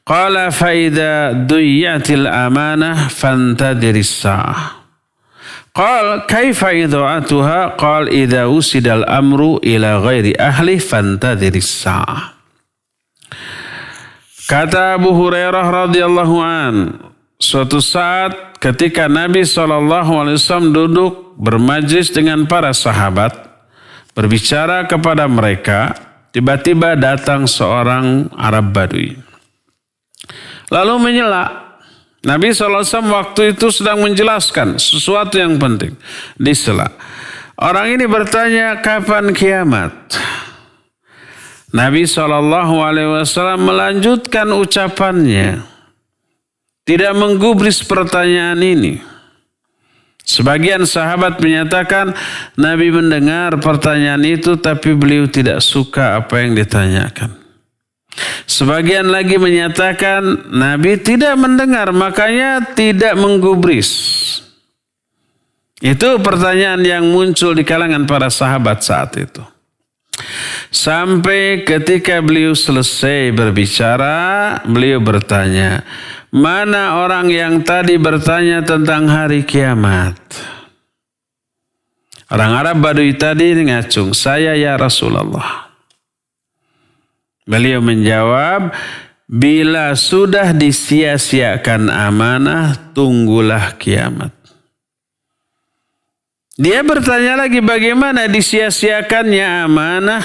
قال فإذا ضيعت الأمانة فانتظر الساعة قال كيف إضاعتها قال إذا وسد الأمر إلى غير أهله فانتظر الساعة. Kata Abu Hurairah radhiyallahu an, suatu saat ketika Nabi SAW duduk bermajlis dengan para sahabat, berbicara kepada mereka, tiba-tiba datang seorang Arab Badui. Lalu menyela. Nabi SAW waktu itu sedang menjelaskan sesuatu yang penting. Disela. Orang ini bertanya, kapan kiamat? Nabi SAW melanjutkan ucapannya. Tidak menggubris pertanyaan ini. Sebagian sahabat menyatakan Nabi mendengar pertanyaan itu tapi beliau tidak suka apa yang ditanyakan. Sebagian lagi menyatakan Nabi tidak mendengar makanya tidak menggubris. Itu pertanyaan yang muncul di kalangan para sahabat saat itu. Sampai ketika beliau selesai berbicara, beliau bertanya, mana orang yang tadi bertanya tentang hari kiamat? Orang Arab Badui tadi ngacung, saya ya Rasulullah. Beliau menjawab, bila sudah disia-siakan amanah, tunggulah kiamat. Dia bertanya lagi, bagaimana disia-siakannya amanah?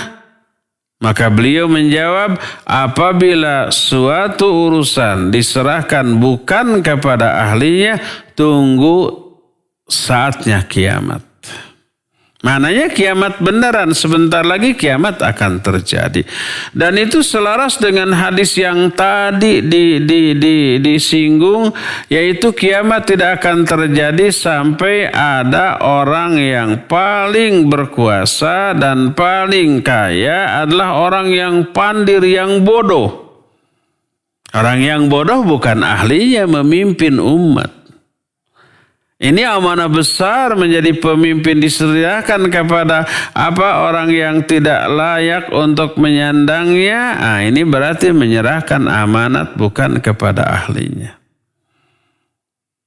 Maka beliau menjawab, apabila suatu urusan diserahkan bukan kepada ahlinya, tunggu saatnya kiamat. Maknanya kiamat beneran, sebentar lagi kiamat akan terjadi. Dan itu selaras dengan hadis yang tadi disinggung, yaitu kiamat tidak akan terjadi sampai ada orang yang paling berkuasa dan paling kaya adalah orang yang pandir, yang bodoh. Orang yang bodoh bukan ahlinya memimpin umat. Ini amanah besar, menjadi pemimpin diserahkan kepada orang yang tidak layak untuk menyandangnya. Ini berarti menyerahkan amanat bukan kepada ahlinya.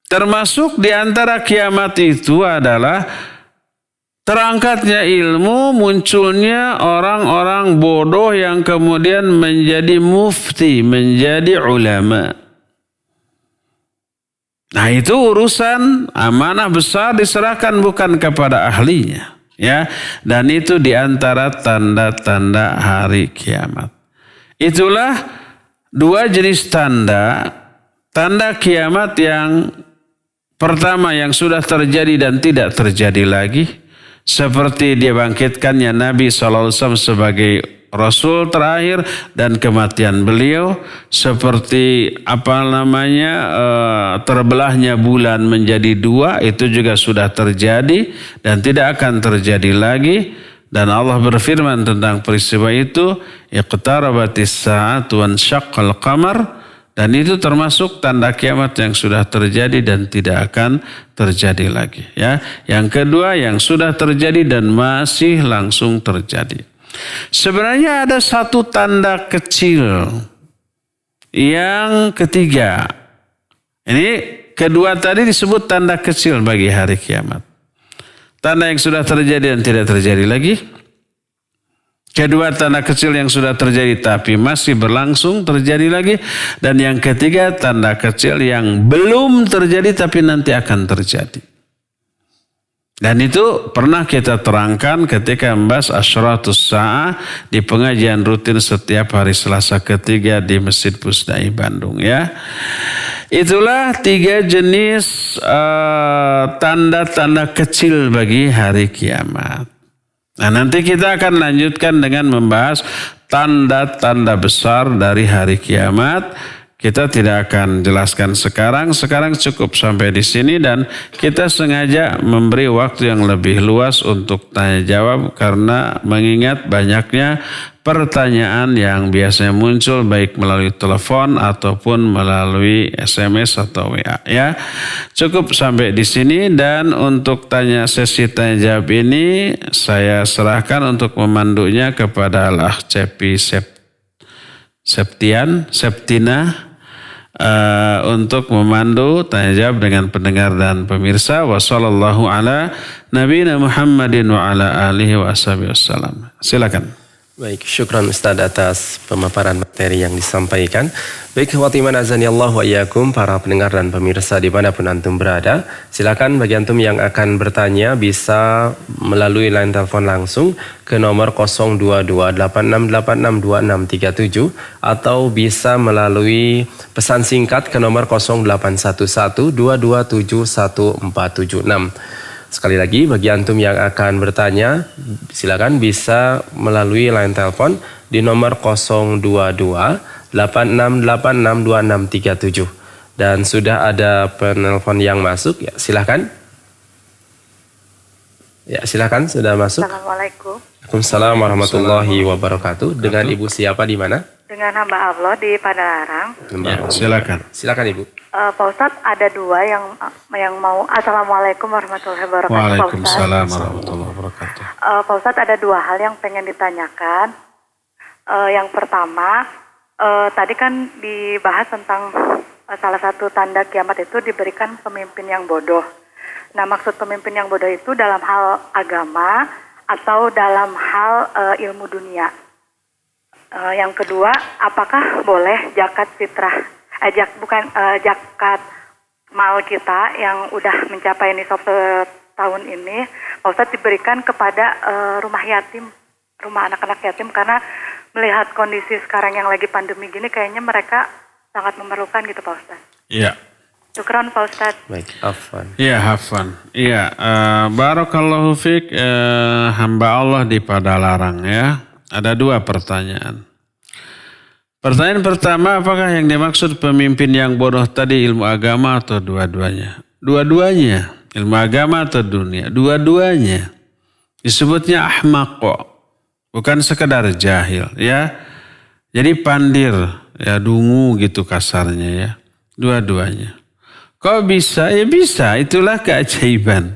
Termasuk di antara kiamat itu adalah terangkatnya ilmu, munculnya orang-orang bodoh yang kemudian menjadi mufti, menjadi ulama. Nah, itu urusan amanah besar diserahkan bukan kepada ahlinya, ya. Dan itu diantara tanda-tanda hari kiamat. Itulah dua jenis tanda kiamat yang pertama yang sudah terjadi dan tidak terjadi lagi. Seperti dia bangkitkannya Nabi SAW sebagai Rasul terakhir dan kematian beliau. Seperti terbelahnya bulan menjadi dua, itu juga sudah terjadi dan tidak akan terjadi lagi. Dan Allah berfirman tentang peristiwa itu, iqtarabatis sa'atu wansyaqqal qamar. Dan itu termasuk tanda kiamat yang sudah terjadi dan tidak akan terjadi lagi. Ya, yang kedua yang sudah terjadi dan masih langsung terjadi. Sebenarnya ada satu tanda kecil. Yang ketiga, ini kedua tadi disebut tanda kecil bagi hari kiamat. Tanda yang sudah terjadi dan tidak terjadi lagi. Kedua, tanda kecil yang sudah terjadi tapi masih berlangsung terjadi lagi. Dan yang ketiga, tanda kecil yang belum terjadi tapi nanti akan terjadi. Dan itu pernah kita terangkan ketika membahas Asyratus Sa'ah di pengajian rutin setiap hari Selasa ketiga di Masjid Pusdai Bandung, ya. Itulah tiga jenis tanda-tanda kecil bagi hari kiamat. Nah, nanti kita akan lanjutkan dengan membahas tanda-tanda besar dari hari kiamat. Kita tidak akan jelaskan sekarang. Sekarang cukup sampai di sini dan kita sengaja memberi waktu yang lebih luas untuk tanya jawab karena mengingat banyaknya pertanyaan yang biasanya muncul baik melalui telepon ataupun melalui SMS atau WA, ya. Cukup sampai di sini dan untuk sesi tanya jawab ini saya serahkan untuk memandunya kepada Al-Akh Cepi Septina untuk memandu tanya jawab dengan pendengar dan pemirsa. Wassallallahu ala nabiyina Muhammadin wa ala alihi wa ashabihi wassalam. Silakan. Baik, syukran Ustaz atas pemaparan materi yang disampaikan. Baik, khawatiman azani Allah wa iyyakum, para pendengar dan pemirsa dimanapun antum berada. Silakan bagi antum yang akan bertanya bisa melalui line telepon langsung ke nomor 02286862637 atau bisa melalui pesan singkat ke nomor 081122771476. Sekali lagi bagi antum yang akan bertanya silakan bisa melalui line telepon di nomor 02286862637. Dan sudah ada penelpon yang masuk, ya silakan. Ya silakan, sudah masuk. Assalamualaikum. Waalaikumsalam warahmatullahi wabarakatuh. Dengan Ibu siapa di mana? Dengan hamba Allah di Padalarang. Ya, silakan. Silakan Ibu. Pak Ustadz, ada dua yang mau. Assalamualaikum warahmatullahi wabarakatuh. Waalaikumsalam warahmatullahi wabarakatuh. Pak Ustadz, ada dua hal yang pengen ditanyakan. Yang pertama, tadi kan dibahas tentang salah satu tanda kiamat itu diberikan pemimpin yang bodoh. Nah, maksud pemimpin yang bodoh itu dalam hal agama atau dalam hal ilmu dunia. Yang kedua, apakah boleh zakat fitrah? Zakat mal kita yang udah mencapai nisab setahun ini, Pak Ustadz, diberikan kepada rumah yatim, rumah anak-anak yatim, karena melihat kondisi sekarang yang lagi pandemi gini, kayaknya mereka sangat memerlukan gitu Pak Ustadz. Iya. Syukran Pak Ustadz. Baik, Afwan. Iya, Hafan. Iya, barakallahu fiik, hamba Allah di Padalarang, ya. Ada dua pertanyaan. Pertanyaan pertama, apakah yang dimaksud pemimpin yang bodoh tadi ilmu agama atau dua-duanya? Dua-duanya. Ilmu agama atau dunia? Dua-duanya. Disebutnya ahmaq kok. Bukan sekedar jahil, ya. Jadi pandir, ya, dungu gitu kasarnya, ya. Dua-duanya. Kok bisa? Ya bisa, itulah keajaiban.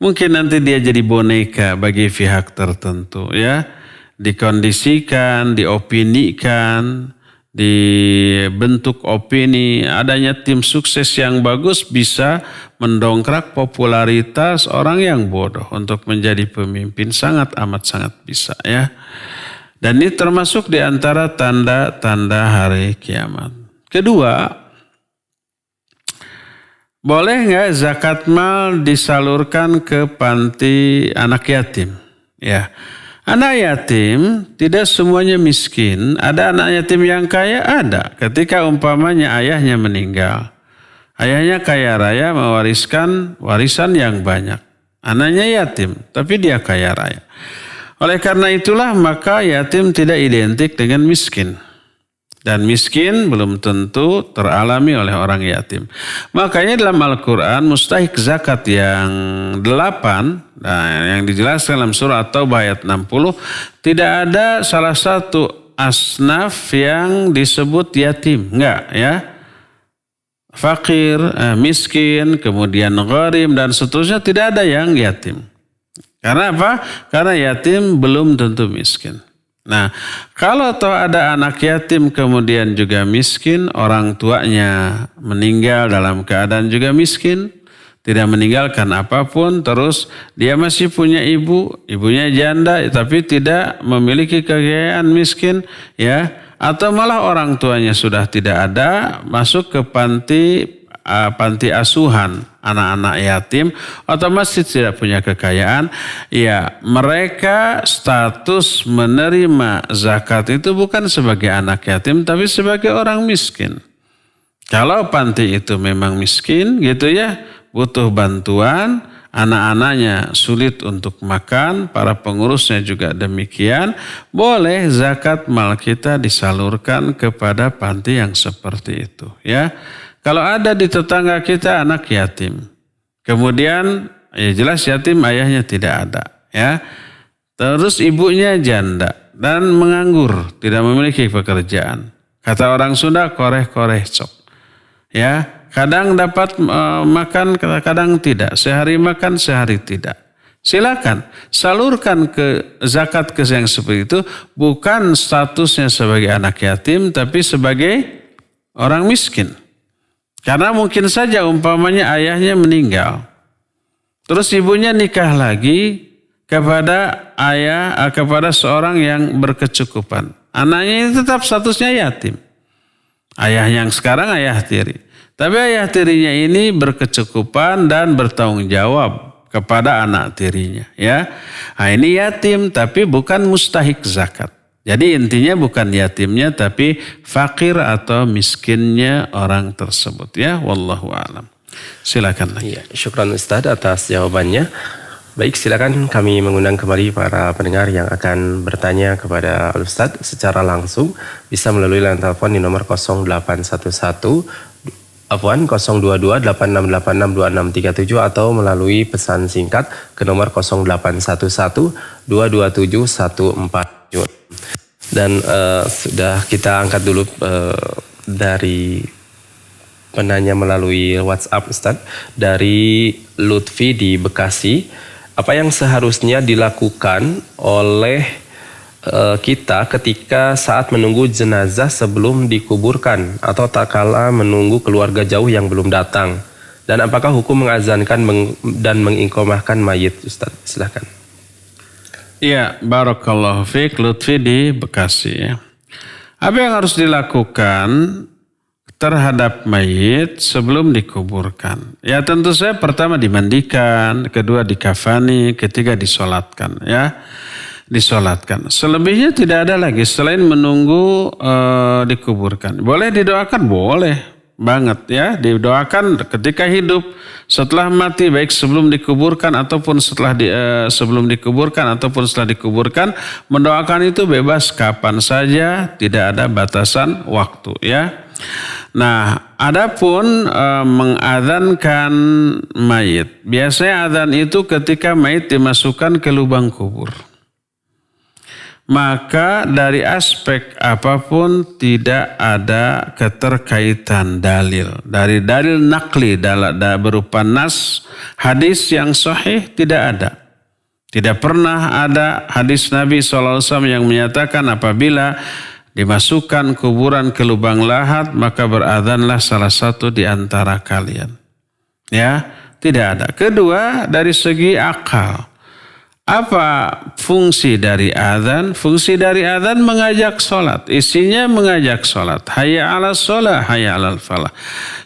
Mungkin nanti dia jadi boneka bagi pihak tertentu, ya. Dikondisikan, diopinikan, dibentuk opini, adanya tim sukses yang bagus bisa mendongkrak popularitas orang yang bodoh untuk menjadi pemimpin, sangat amat sangat bisa ya. Dan ini termasuk di antara tanda-tanda hari kiamat. Kedua, boleh nggak zakat mal disalurkan ke panti anak yatim? Ya, anak yatim tidak semuanya miskin. Ada anak yatim yang kaya, ada. Ketika umpamanya ayahnya meninggal, ayahnya kaya raya mewariskan warisan yang banyak. Anaknya yatim, tapi dia kaya raya. Oleh karena itulah maka yatim tidak identik dengan miskin. Dan miskin belum tentu teralami oleh orang yatim. Makanya dalam Al-Quran mustahik zakat yang 8, yang dijelaskan dalam surah At-Taubah ayat 60, tidak ada salah satu asnaf yang disebut yatim. Enggak ya. Fakir, miskin, kemudian gharim dan seterusnya, tidak ada yang yatim. Karena apa? Karena yatim belum tentu miskin. Nah, kalau toh ada anak yatim kemudian juga miskin, orang tuanya meninggal dalam keadaan juga miskin, tidak meninggalkan apapun, terus dia masih punya ibu, ibunya janda tapi tidak memiliki kekayaan, miskin ya, atau malah orang tuanya sudah tidak ada, masuk ke panti asuhan anak-anak yatim, otomatis tidak punya kekayaan, ya mereka status menerima zakat itu bukan sebagai anak yatim tapi sebagai orang miskin. Kalau panti itu memang miskin gitu ya, butuh bantuan, anak-anaknya sulit untuk makan, para pengurusnya juga demikian, boleh zakat mal kita disalurkan kepada panti yang seperti itu ya. Kalau ada di tetangga kita anak yatim, kemudian ya jelas yatim ayahnya tidak ada ya, terus ibunya janda dan menganggur, tidak memiliki pekerjaan. Kata orang Sunda, koreh-koreh cok ya, kadang dapat makan, kadang tidak, sehari makan, sehari tidak. Silakan salurkan ke zakat ke yang seperti itu, bukan statusnya sebagai anak yatim tapi sebagai orang miskin. Karena mungkin saja umpamanya ayahnya meninggal, terus ibunya nikah lagi kepada kepada seorang yang berkecukupan. Anaknya itu tetap statusnya yatim. Ayah yang sekarang ayah tiri. Tapi ayah tirinya ini berkecukupan dan bertanggung jawab kepada anak tirinya. Ya, nah, ini yatim tapi bukan mustahik zakat. Jadi intinya bukan yatimnya tapi fakir atau miskinnya orang tersebut ya, wallahu a'lam. Silakan lagi. Ya, syukran Ustaz atas jawabannya. Baik, silakan kami mengundang kembali para pendengar yang akan bertanya kepada Ustaz secara langsung, bisa melalui line telepon di nomor 022-8686-2637 atau melalui pesan singkat ke nomor 0811-227-147. Dan sudah kita angkat dulu dari penanya melalui WhatsApp Ustaz, dari Lutfi di Bekasi. Apa yang seharusnya dilakukan oleh kita ketika saat menunggu jenazah sebelum dikuburkan atau tak kala menunggu keluarga jauh yang belum datang? Dan apakah hukum mengazankan dan mengiqomahkan mayit Ustaz? Silakan. Iya, barakallahu fiik, Lutfi di Bekasi. Apa yang harus dilakukan terhadap mayit sebelum dikuburkan? Ya tentu saja pertama dimandikan, kedua dikafani, ketiga disolatkan ya. Disolatkan. Selebihnya tidak ada lagi selain menunggu dikuburkan. Boleh didoakan? Boleh banget ya, didoakan ketika hidup, setelah mati, baik sebelum dikuburkan ataupun sebelum dikuburkan ataupun setelah dikuburkan, mendoakan itu bebas kapan saja, tidak ada batasan waktu ya. Nah, adapun mengadzankan mayit, biasanya adzan itu ketika mayit dimasukkan ke lubang kubur. Maka dari aspek apapun tidak ada keterkaitan dalil. Dari dalil nakli berupa nas, hadis yang sahih tidak ada. Tidak pernah ada hadis Nabi SAW yang menyatakan apabila dimasukkan kuburan ke lubang lahat, maka berazanlah salah satu di antara kalian. Ya, tidak ada. Kedua, dari segi akal. Apa fungsi dari azan? Fungsi dari azan mengajak sholat. Isinya mengajak sholat. Hayya ala sholat, hayya ala falah.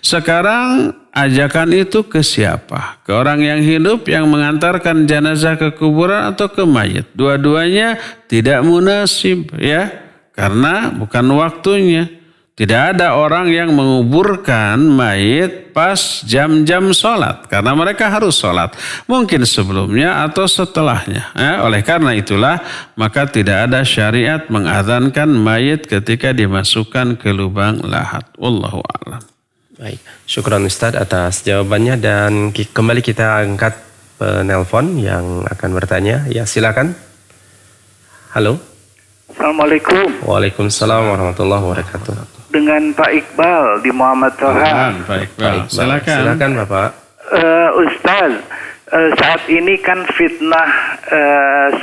Sekarang ajakan itu ke siapa? Ke orang yang hidup yang mengantarkan jenazah ke kuburan atau ke mayit? Dua-duanya tidak munasib, ya. Karena bukan waktunya. Tidak ada orang yang menguburkan mayit pas jam-jam sholat. Karena mereka harus sholat. Mungkin sebelumnya atau setelahnya. Oleh karena itulah, maka tidak ada syariat mengadzankan mayit ketika dimasukkan ke lubang lahat. Wallahu a'lam. Baik, syukran Ustadz atas jawabannya, dan kembali kita angkat penelpon yang akan bertanya. Ya, silakan. Halo. Assalamualaikum. Waalaikumsalam warahmatullahi wabarakatuh. Dengan Pak Iqbal di Muhammad Toha. Pak Iqbal. Silakan. Silakan Bapak. Ustaz, saat ini kan fitnah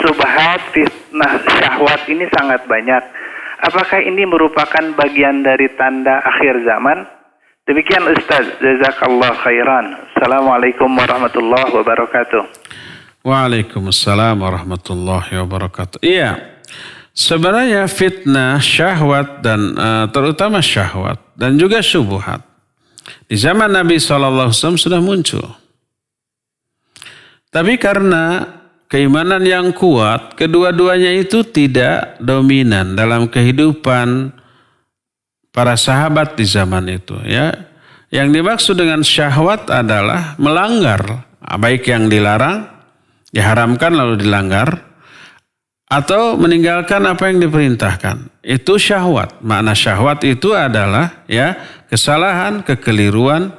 subhat, fitnah syahwat ini sangat banyak. Apakah ini merupakan bagian dari tanda akhir zaman? Demikian Ustaz, jazakallah khairan. Assalamualaikum warahmatullahi wabarakatuh. Waalaikumsalam warahmatullahi wabarakatuh. Iya. Sebenarnya fitnah, syahwat, dan terutama syahwat dan juga syubhat di zaman Nabi SAW sudah muncul. Tapi karena keimanan yang kuat, kedua-duanya itu tidak dominan dalam kehidupan para sahabat di zaman itu. Ya, yang dimaksud dengan syahwat adalah melanggar, baik yang dilarang, diharamkan lalu dilanggar, atau meninggalkan apa yang diperintahkan. Itu syahwat. Makna syahwat itu adalah ya kesalahan, kekeliruan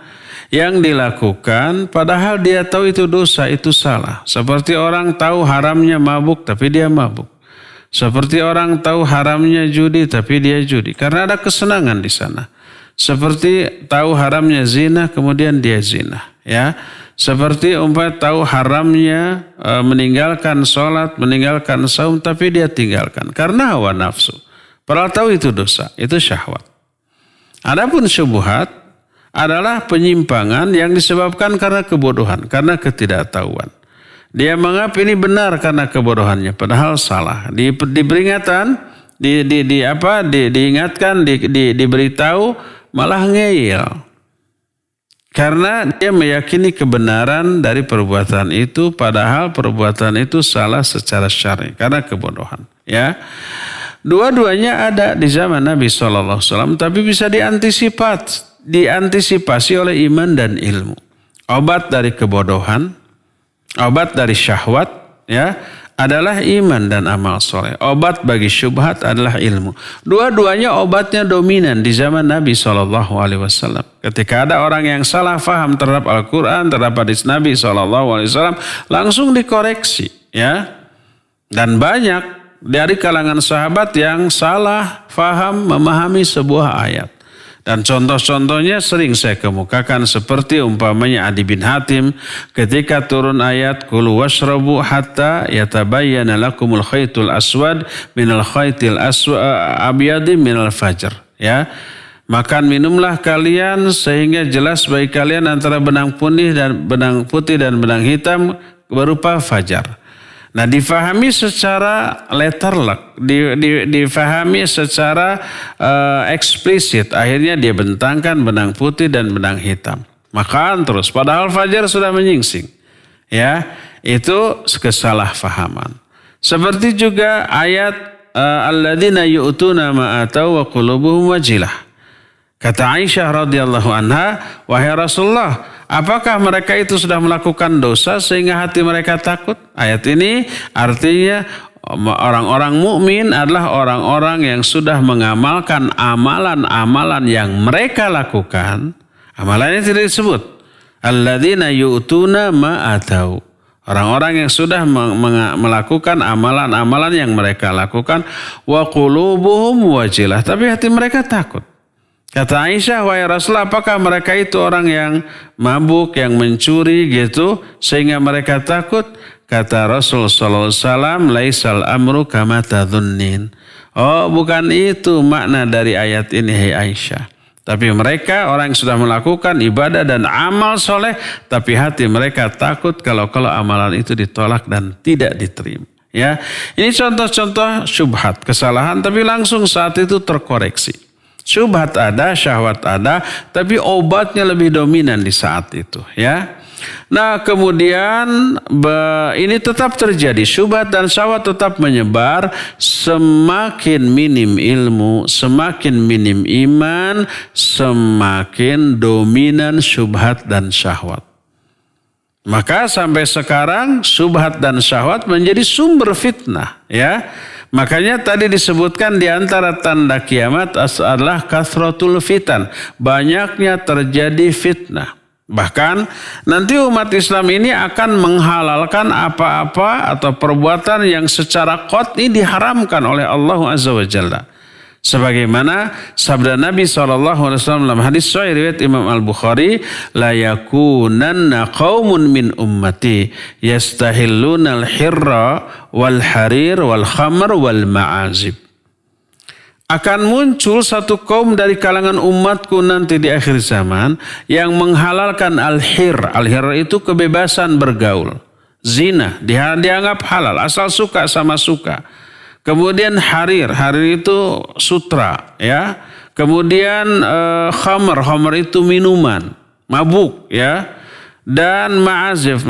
yang dilakukan padahal dia tahu itu dosa, itu salah. Seperti orang tahu haramnya mabuk tapi dia mabuk. Seperti orang tahu haramnya judi tapi dia judi. Karena ada kesenangan di sana. Seperti tahu haramnya zina kemudian dia zina. Ya. Seperti umpamanya tahu haramnya meninggalkan sholat, meninggalkan saum, tapi dia tinggalkan. Karena hawa nafsu. Padahal tahu itu dosa, itu syahwat. Adapun syubhat adalah penyimpangan yang disebabkan karena kebodohan, karena ketidaktahuan. Dia menganggap ini benar karena kebodohannya, padahal salah. Diperingatan, diingatkan, diberitahu, malah ngeyel. Karena dia meyakini kebenaran dari perbuatan itu, padahal perbuatan itu salah secara syar'i karena kebodohan. Ya, dua-duanya ada di zaman Nabi SAW, tapi bisa diantisipasi oleh iman dan ilmu. Obat dari kebodohan, obat dari syahwat, ya, adalah iman dan amal soleh. Obat bagi syubhat adalah ilmu. Dua-duanya obatnya dominan di zaman Nabi SAW. Ketika ada orang yang salah faham terhadap Al-Quran, terhadap hadis Nabi SAW, langsung dikoreksi. Ya. Dan banyak dari kalangan sahabat yang salah faham memahami sebuah ayat. Dan contoh-contohnya sering saya kemukakan seperti umpamanya Adi bin Hatim ketika turun ayat kulu washrabu hatta yatabayyana lakumul khaytul aswad minal khaytil abyadi minal fajr. Ya. Makan minumlah kalian sehingga jelas bagi kalian antara benang putih dan benang hitam berupa fajar. Nah, difahami secara letterlek, difahami secara eksplisit. Akhirnya dia bentangkan benang putih dan benang hitam. Makan terus, padahal fajar sudah menyingsing. Ya, itu kesalahfahaman. Seperti juga ayat alladzina yu'tuna ma atau wa qulubuhum wajilah. Kata Aisyah radhiyallahu anha, wahai Rasulullah, apakah mereka itu sudah melakukan dosa sehingga hati mereka takut? Ayat ini artinya orang-orang mukmin adalah orang-orang yang sudah mengamalkan amalan-amalan yang mereka lakukan. Amalannya tidak disebut. Alladzina yu'tuna ma atau. Orang-orang yang sudah melakukan amalan-amalan yang mereka lakukan. Wa qulubuhum wajilah. Tapi hati mereka takut. Kata Aisyah, wahai Rasulullah, apakah mereka itu orang yang mabuk, yang mencuri gitu, sehingga mereka takut? Kata Rasul sallallahu alaihi wasallam, laisal amru kama tadhunnin. Oh, bukan itu makna dari ayat ini, hai Aisyah. Tapi mereka orang yang sudah melakukan ibadah dan amal soleh, tapi hati mereka takut kalau amalan itu ditolak dan tidak diterima. Ya, ini contoh-contoh syubhat, kesalahan, tapi langsung saat itu terkoreksi. Syubhat ada, syahwat ada, tapi obatnya lebih dominan di saat itu. Ya. Nah kemudian ini tetap terjadi, syubhat dan syahwat tetap menyebar, semakin minim ilmu, semakin minim iman, semakin dominan syubhat dan syahwat. Maka sampai sekarang syubhat dan syahwat menjadi sumber fitnah, ya. Makanya tadi disebutkan di antara tanda kiamat adalah kasratul fitan, banyaknya terjadi fitnah. Bahkan nanti umat Islam ini akan menghalalkan apa-apa atau perbuatan yang secara qat'i diharamkan oleh Allah Azza wa Jalla. Sebagaimana sabda Nabi SAW dalam hadis sahih riwayat Imam Al-Bukhari, la yakunanna qaumun min ummati yastahilluna al-hirra wal harir wal khamr wal ma'azib. Akan muncul satu kaum dari kalangan umatku nanti di akhir zaman yang menghalalkan al-hir. Al-hir itu kebebasan bergaul. Zina dianggap halal, asal suka sama suka. Kemudian harir itu sutra, ya. Kemudian khamr itu minuman, mabuk, ya. Dan ma'azif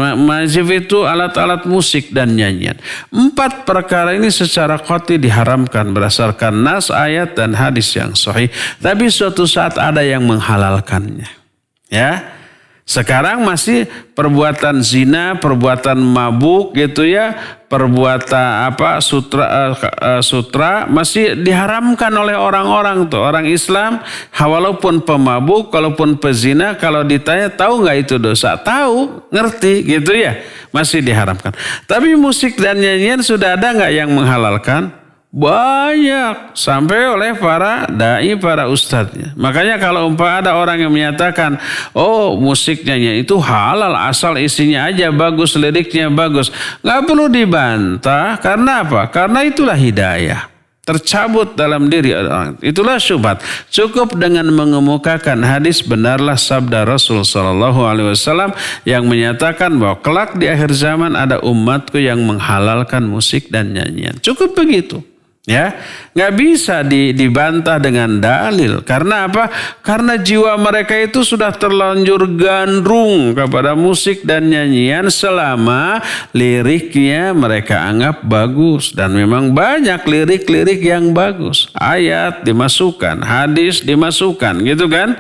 itu alat-alat musik dan nyanyian. 4 perkara ini secara qat'i diharamkan berdasarkan nas, ayat dan hadis yang sahih. Tapi suatu saat ada yang menghalalkannya. Ya. Sekarang masih perbuatan zina, perbuatan mabuk gitu ya, perbuatan sutra masih diharamkan oleh orang-orang tuh, orang Islam. Walaupun pemabuk, walaupun pezina, kalau ditanya tahu nggak itu dosa? Tahu, ngerti gitu ya, masih diharamkan. Tapi musik dan nyanyian sudah ada nggak yang menghalalkan? Banyak, sampai oleh para dai, para ustadznya. Makanya kalau ada orang yang menyatakan, oh musiknya itu halal asal isinya aja bagus, liriknya bagus, nggak perlu dibantah. Karena apa? Karena itulah hidayah tercabut dalam diri orang. Itulah syubhat. Cukup dengan mengemukakan hadis, benarlah sabda Rasul SAW yang menyatakan bahwa kelak di akhir zaman ada umatku yang menghalalkan musik dan nyanyian. Cukup begitu. Ya, nggak bisa dibantah dengan dalil. Karena apa? Karena jiwa mereka itu sudah terlanjur gandrung kepada musik dan nyanyian selama liriknya mereka anggap bagus. Dan memang banyak lirik-lirik yang bagus. Ayat dimasukkan, hadis dimasukkan, gitu kan?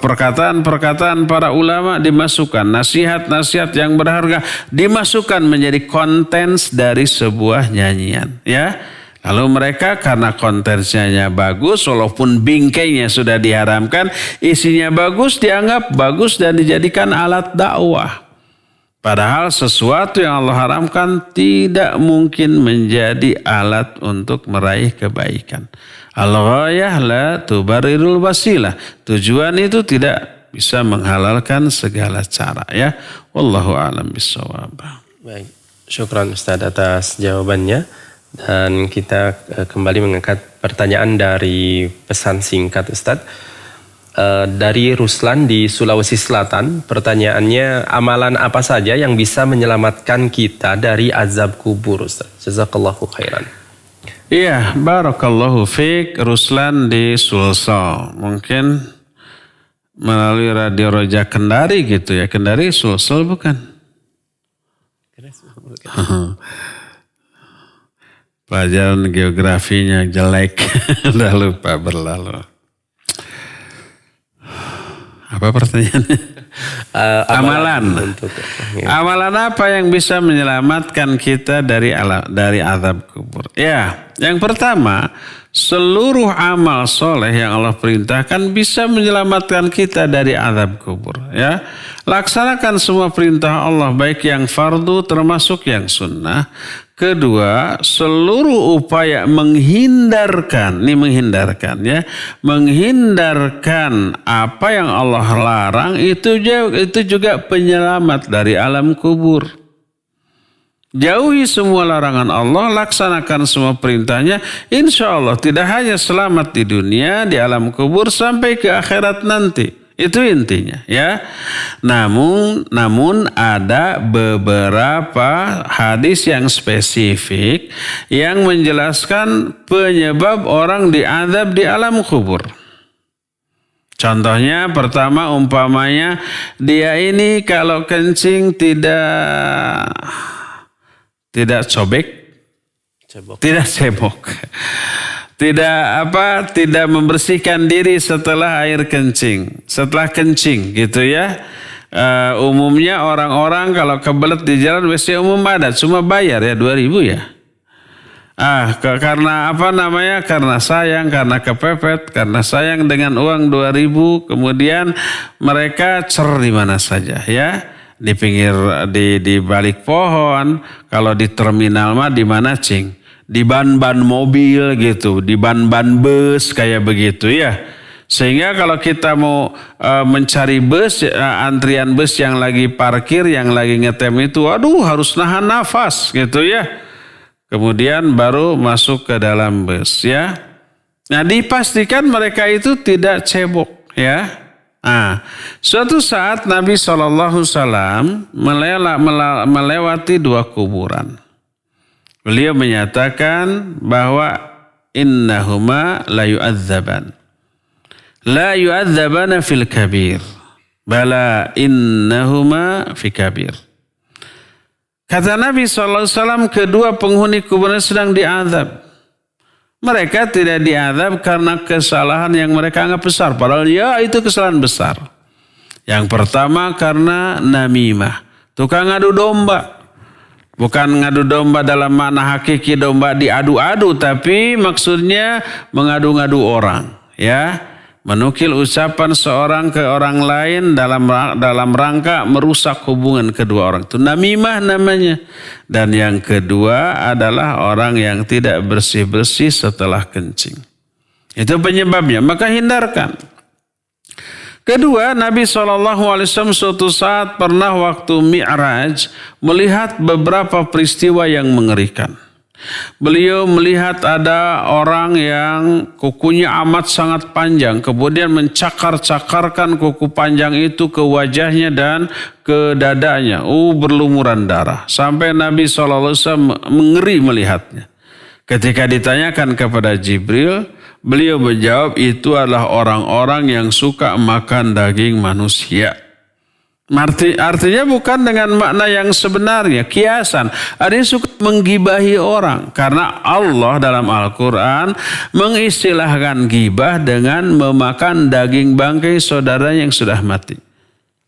Perkataan-perkataan para ulama dimasukkan, nasihat-nasihat yang berharga dimasukkan menjadi konten dari sebuah nyanyian, ya. Lalu mereka karena kontennya bagus, walaupun bingkainya sudah diharamkan, isinya bagus, dianggap bagus dan dijadikan alat dakwah. Padahal sesuatu yang Allah haramkan tidak mungkin menjadi alat untuk meraih kebaikan. Al-ghayah la tubarirul wasilah. Tujuan itu tidak bisa menghalalkan segala cara, ya. Wallahu a'lam bishawab. Baik, syukran Ustaz atas jawabannya. Dan kita kembali mengangkat pertanyaan dari pesan singkat Ustadz. Dari Ruslan di Sulawesi Selatan, pertanyaannya, amalan apa saja yang bisa menyelamatkan kita dari azab kubur Ustadz? Jazakallahu khairan. Iya, barakallahu fiik. Ruslan di Sulsel, mungkin melalui Radio Roja Kendari gitu ya. Kendari Sulsel bukan? Pelajaran geografinya jelek, udah lupa berlalu. Apa pertanyaannya? Amalan. Amalan apa yang bisa menyelamatkan kita dari azab kubur? Ya, yang pertama, seluruh amal soleh yang Allah perintahkan bisa menyelamatkan kita dari azab kubur. Ya, laksanakan semua perintah Allah, baik yang fardu termasuk yang sunnah. Kedua, seluruh upaya menghindarkan apa yang Allah larang itu juga penyelamat dari alam kubur. Jauhi semua larangan Allah, laksanakan semua perintahnya. Insya Allah tidak hanya selamat di dunia, di alam kubur, sampai ke akhirat nanti. Itu intinya ya. Namun ada beberapa hadis yang spesifik yang menjelaskan penyebab orang diazab di alam kubur. Contohnya pertama umpamanya dia ini kalau kencing tidak cebok, tidak tidak membersihkan diri setelah air kencing, setelah kencing gitu ya. Umumnya orang-orang kalau kebelet di jalan WC umum ada, cuma bayar ya 2.000 ya. Karena karena sayang, karena kepepet, karena sayang dengan uang 2.000, kemudian mereka di mana saja ya. Di pinggir, di balik pohon, kalau di terminal mah di mana cing? Di ban-ban mobil gitu, di ban-ban bus kayak begitu ya. Sehingga kalau kita mau mencari bus, antrian bus yang lagi parkir, yang lagi ngetem itu, harus nahan nafas gitu ya. Kemudian baru masuk ke dalam bus ya. Nah dipastikan mereka itu tidak cebok ya. Suatu saat Nabi SAW melewati 2 kuburan. Beliau menyatakan bahwa innahuma la yu'adzaban. La yu'adzabana fil kabir. Bala innahuma fi kabir. Kata Nabi SAW, kedua penghuni kuburan sedang diazab. Mereka tidak diazab karena kesalahan yang mereka anggap besar. Padahal ya itu kesalahan besar. Yang pertama karena namimah. Tukang ngadu domba. Bukan ngadu domba dalam makna hakiki domba diadu-adu. Tapi maksudnya mengadu-ngadu orang. Ya, menukil ucapan seorang ke orang lain dalam rangka merusak hubungan kedua orang. Itu namimah namanya. Dan yang kedua adalah orang yang tidak bersih-bersih setelah kencing. Itu penyebabnya. Maka hindarkan. Kedua, Nabi SAW suatu saat pernah waktu Mi'raj melihat beberapa peristiwa yang mengerikan. Beliau melihat ada orang yang kukunya amat sangat panjang, kemudian mencakar-cakarkan kuku panjang itu ke wajahnya dan ke dadanya. Berlumuran darah. Sampai Nabi SAW mengeri melihatnya. Ketika ditanyakan kepada Jibril, beliau menjawab itu adalah orang-orang yang suka makan daging manusia. Artinya bukan dengan makna yang sebenarnya, kiasan. Ada yang suka menggibahi orang. Karena Allah dalam Al-Quran mengistilahkan gibah dengan memakan daging bangkai saudara yang sudah mati.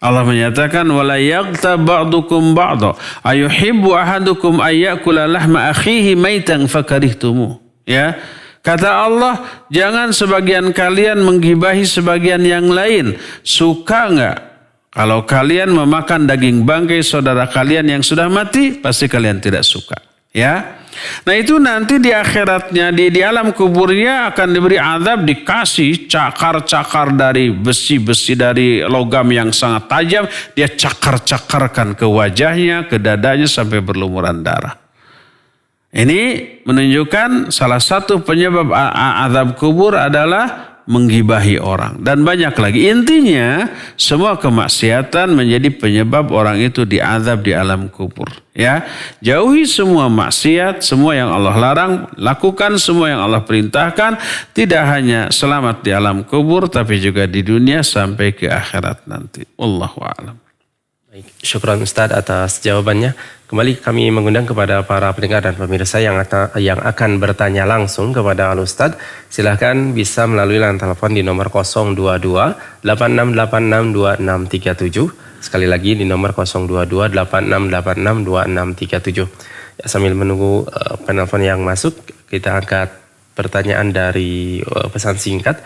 Allah menyatakan, وَلَا يَغْتَبْ بَعْضُكُمْ بَعْضًا أَيُحِبُّ أَحَدُكُمْ أَيَّأْكُلَ لَحْمَ أَخِيهِ مَيْتًا فَكَرِهْتُمُوهُ. Ya. Kata Allah, jangan sebagian kalian menggibahi sebagian yang lain. Suka enggak? Kalau kalian memakan daging bangkai saudara kalian yang sudah mati, pasti kalian tidak suka. Ya. Nah itu nanti di akhiratnya, di alam kuburnya akan diberi azab, dikasih cakar-cakar dari besi-besi dari logam yang sangat tajam. Dia cakar-cakarkan ke wajahnya, ke dadanya sampai berlumuran darah. Ini menunjukkan salah satu penyebab azab kubur adalah menggibahi orang. Dan banyak lagi. Intinya semua kemaksiatan menjadi penyebab orang itu diazab di alam kubur. Ya, jauhi semua maksiat, semua yang Allah larang, lakukan semua yang Allah perintahkan. Tidak hanya selamat di alam kubur, tapi juga di dunia sampai ke akhirat nanti. Wallahu a'lam. Baik, syukran Ustadz atas jawabannya. Kembali kami mengundang kepada para pendengar dan pemirsa yang akan bertanya langsung kepada Al-Ustadz. Silahkan bisa melalui line telepon di nomor 022 8686 2637. Sekali lagi di nomor 022 8686 2637. Ya, sambil menunggu penelpon yang masuk, kita angkat pertanyaan dari pesan singkat.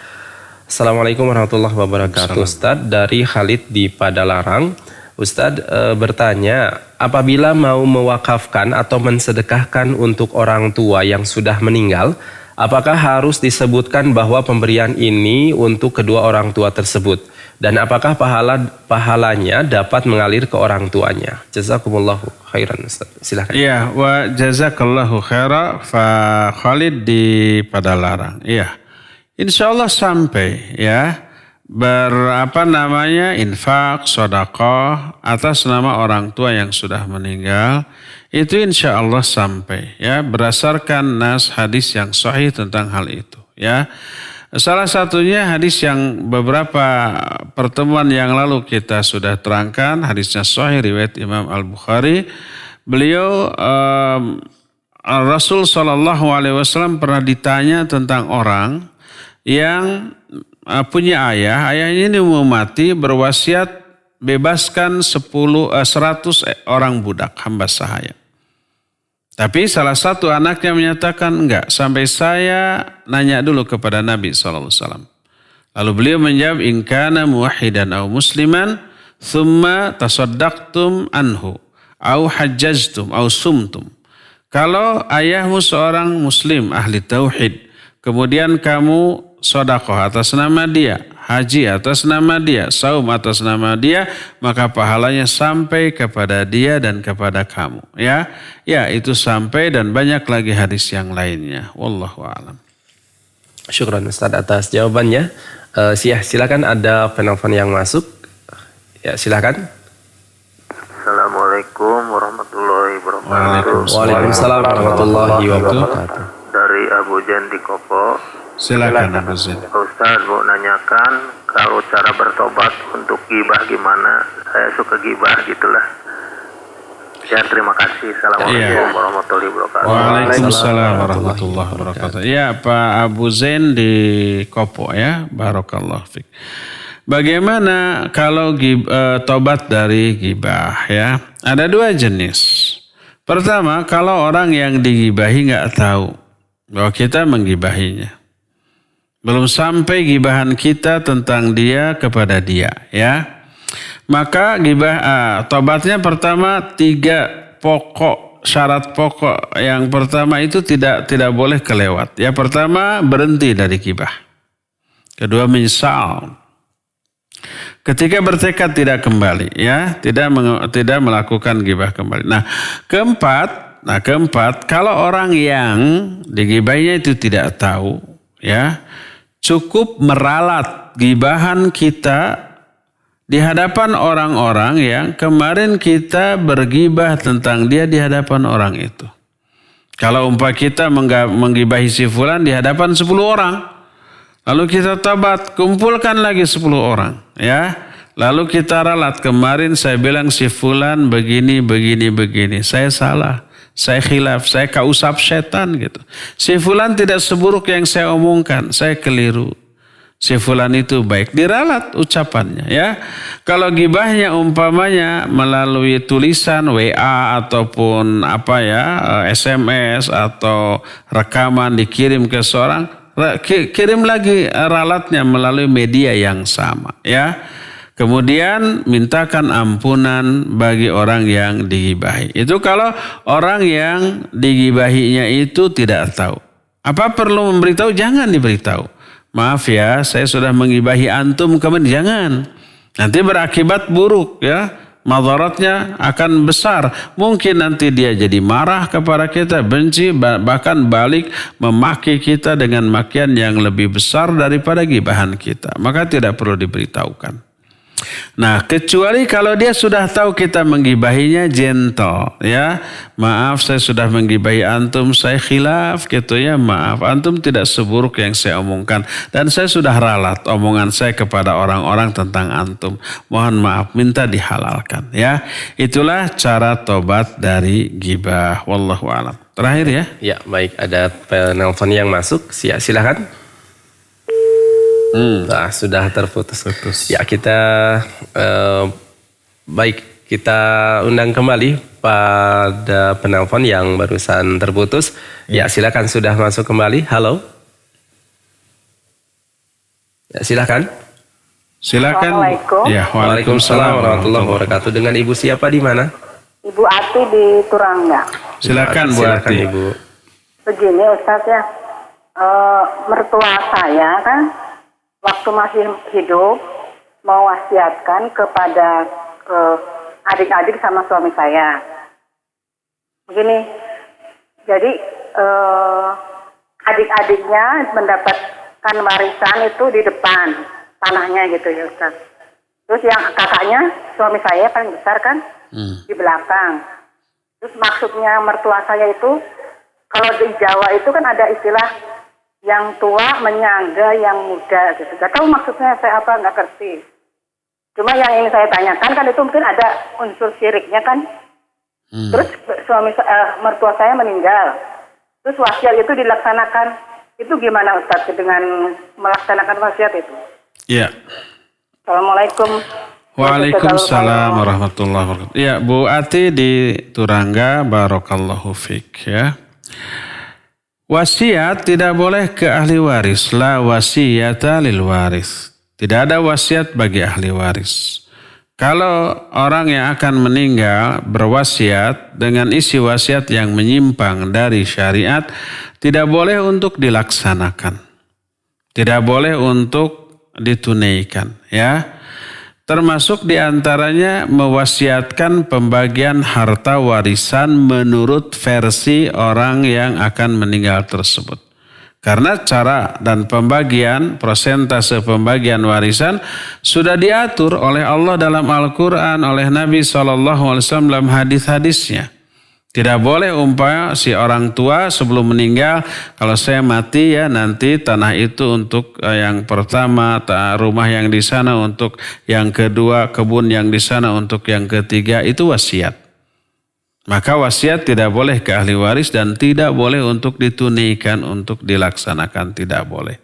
Assalamualaikum warahmatullahi wabarakatuh. Ustadz, dari Khalid di Padalarang. Ustadz bertanya, apabila mau mewakafkan atau mensedekahkan untuk orang tua yang sudah meninggal, apakah harus disebutkan bahwa pemberian ini untuk kedua orang tua tersebut? Dan apakah pahalanya dapat mengalir ke orang tuanya? Jazakumullahu khairan. Ustaz. Silakan. Iya, wa jazakallahu khaira fa Khalid di Padalarang. Iya. Insyaallah sampai ya. Infak, sedekah atas nama orang tua yang sudah meninggal itu insya Allah sampai ya berdasarkan nas hadis yang sahih tentang hal itu ya. Salah satunya hadis yang beberapa pertemuan yang lalu kita sudah terangkan, hadisnya sahih riwayat Imam Al-Bukhari. Beliau Rasul SAW pernah ditanya tentang orang yang punya ayahnya ini mau mati, berwasiat bebaskan 100 orang budak hamba sahaya. Tapi salah satu anaknya menyatakan enggak, sampai saya nanya dulu kepada Nabi SAW. Lalu beliau menjawab, in kana muwahhidan aw musliman, thumma tasaddaqtum anhu, aw hajjajtum, aw sumtum. Kalau ayahmu seorang muslim, ahli tauhid, kemudian kamu sedekah atas nama dia, haji atas nama dia, saum atas nama dia, maka pahalanya sampai kepada dia dan kepada kamu. Ya, itu sampai dan banyak lagi hadis yang lainnya. Wallahu a'lam. Syukran Ustaz atas jawabannya. Silakan ada penelpon yang masuk. Ya, silakan. Assalamualaikum warahmatullahi wabarakatuh. Waalaikumsalam warahmatullahi wabarakatuh. Dari Abu Jan di Kopo. Silakan Abu Jan. Ustaz mau nanyakan kalau cara bertobat untuk gibah gimana? Saya suka gibah gitulah. Ya terima kasih. Assalamualaikum warahmatullahi wabarakatuh. Waalaikumsalam warahmatullahi wabarakatuh. Ya Pak Abu Zain di Kopo ya. Barakallahu fiik. Bagaimana kalau tobat dari gibah ya? Ada dua jenis. Pertama, kalau orang yang digibahi nggak tahu bahwa kita menggibahinya. Belum sampai gibahan kita tentang dia kepada dia ya. Maka tobatnya pertama 3 syarat pokok. Yang pertama itu tidak boleh kelewat. Yang pertama berhenti dari gibah. Kedua menyesal. Ketika bertekad tidak kembali ya, tidak melakukan gibah kembali. Nah, keempat, kalau orang yang digibahinya itu tidak tahu ya, cukup meralat gibahan kita di hadapan orang-orang yang kemarin kita bergibah tentang dia di hadapan orang itu. Kalau umpah kita menggibahi si fulan di hadapan 10 orang, lalu kita tobat, kumpulkan lagi 10 orang ya. Lalu kita ralat, kemarin saya bilang si fulan begini, saya salah. Saya khilaf, saya kausap setan gitu. Si fulan tidak seburuk yang saya omongkan, saya keliru. Si fulan itu baik, diralat ucapannya ya. Kalau gibahnya umpamanya melalui tulisan WA ataupun SMS atau rekaman dikirim ke seorang, kirim lagi ralatnya melalui media yang sama ya. Kemudian mintakan ampunan bagi orang yang digibahi. Itu kalau orang yang digibahinya itu tidak tahu. Apa perlu memberitahu? Jangan diberitahu. Maaf ya, saya sudah menggibahi antum, kemudian jangan. Nanti berakibat buruk ya. Madaratnya akan besar. Mungkin nanti dia jadi marah kepada kita, benci, bahkan balik memaki kita dengan makian yang lebih besar daripada gibahan kita. Maka tidak perlu diberitahukan. Nah, kecuali kalau dia sudah tahu kita menggibahinya, gentle ya. Maaf saya sudah menggibahi antum, saya khilaf gitu ya. Maaf, antum tidak seburuk yang saya omongkan dan saya sudah ralat omongan saya kepada orang-orang tentang antum. Mohon maaf, minta dihalalkan ya. Itulah cara tobat dari gibah. Wallahu a'lam. Terakhir ya. Ya, baik, ada penelpon yang masuk. Silakan. Nah, sudah terputus. Ya, kita kita undang kembali pada penelpon yang barusan terputus. Ya, silakan, sudah masuk kembali. Halo. Ya, silakan. Assalamualaikum. Ya, Waalaikumsalam warahmatullahi wabarakatuh. Dengan Ibu siapa di mana? Ibu Ati di Turangga. Silakan Bu Ati. Ibu. Begini Ustaz ya, mertua saya kan waktu masih hidup mewasiatkan kepada adik-adik sama suami saya. Begini, jadi adik-adiknya mendapatkan warisan itu di depan tanahnya gitu ya Ustaz. Terus yang kakaknya, suami saya paling besar kan, di belakang. Terus maksudnya mertua saya itu, kalau di Jawa itu kan ada istilah yang tua menyangga yang muda gitu. Gak tahu maksudnya saya apa, nggak ngerti. Cuma yang ini saya tanyakan kan itu mungkin ada unsur syiriknya kan. Terus mertua saya meninggal. Terus wasiat itu dilaksanakan. Itu gimana Ustaz dengan melaksanakan wasiat itu? Ya. Assalamualaikum. Waalaikumsalam warahmatullahi wabarakatuh. Ya, Bu Ati di Turangga, barakallahu fik ya. Wasiat tidak boleh ke ahli waris, la wasiyata lil waris. Tidak ada wasiat bagi ahli waris. Kalau orang yang akan meninggal berwasiat dengan isi wasiat yang menyimpang dari syariat, tidak boleh untuk dilaksanakan. Tidak boleh untuk ditunaikan ya. Termasuk diantaranya mewasiatkan pembagian harta warisan menurut versi orang yang akan meninggal tersebut. Karena cara dan pembagian, persentase pembagian warisan sudah diatur oleh Allah dalam Al-Quran, oleh Nabi SAW dalam hadis-hadisnya. Tidak boleh umpama si orang tua sebelum meninggal, kalau saya mati ya nanti tanah itu untuk yang pertama, rumah yang di sana untuk yang kedua, kebun yang di sana untuk yang ketiga, itu wasiat. Maka wasiat tidak boleh ke ahli waris dan tidak boleh untuk ditunaikan, untuk dilaksanakan, tidak boleh.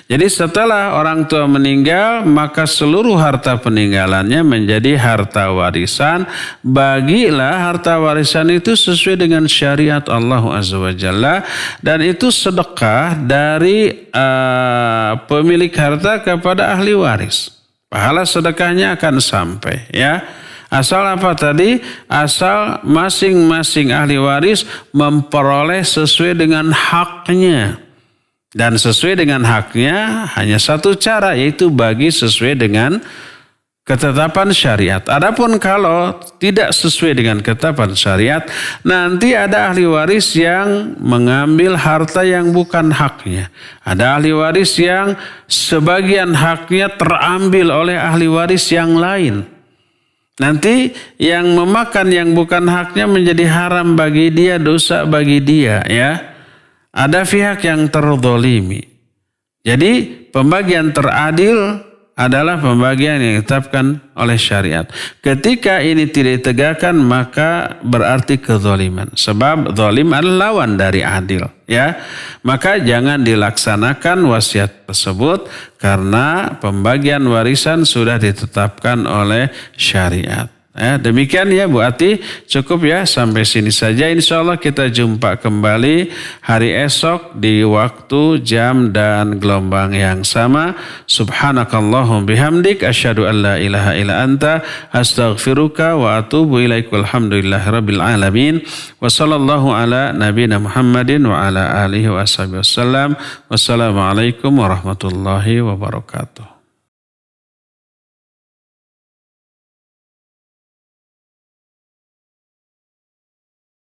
Jadi setelah orang tua meninggal, maka seluruh harta peninggalannya menjadi harta warisan. Bagilah harta warisan itu sesuai dengan syariat Allah Azza wa Jalla. Dan itu sedekah dari pemilik harta kepada ahli waris. Pahala sedekahnya akan sampai ya. Asal apa tadi? Asal masing-masing ahli waris memperoleh sesuai dengan haknya. Dan sesuai dengan haknya hanya satu cara, yaitu bagi sesuai dengan ketetapan syariat. Adapun kalau tidak sesuai dengan ketetapan syariat, nanti ada ahli waris yang mengambil harta yang bukan haknya. Ada ahli waris yang sebagian haknya terambil oleh ahli waris yang lain. Nanti yang memakan yang bukan haknya menjadi haram bagi dia, dosa bagi dia ya. Ada pihak yang terzolimi. Jadi pembagian teradil adalah pembagian yang ditetapkan oleh syariat. Ketika ini tidak ditegakkan maka berarti kezaliman. Sebab zalim adalah lawan dari adil. Ya, maka jangan dilaksanakan wasiat tersebut karena pembagian warisan sudah ditetapkan oleh syariat. Ya, demikian ya Bu Ati, cukup ya sampai sini saja. Insya Allah kita jumpa kembali hari esok di waktu, jam dan gelombang yang sama. Subhanakallahum bihamdik asyhadu an la ilaha illa anta astaghfiruka wa atubu ilaik. Walhamdulillahirabbil alamin. Wa sallallahu ala nabiyina Muhammadin wa ala alihi wa sahbihi wasallam. Wassalamualaikum warahmatullahi wabarakatuh.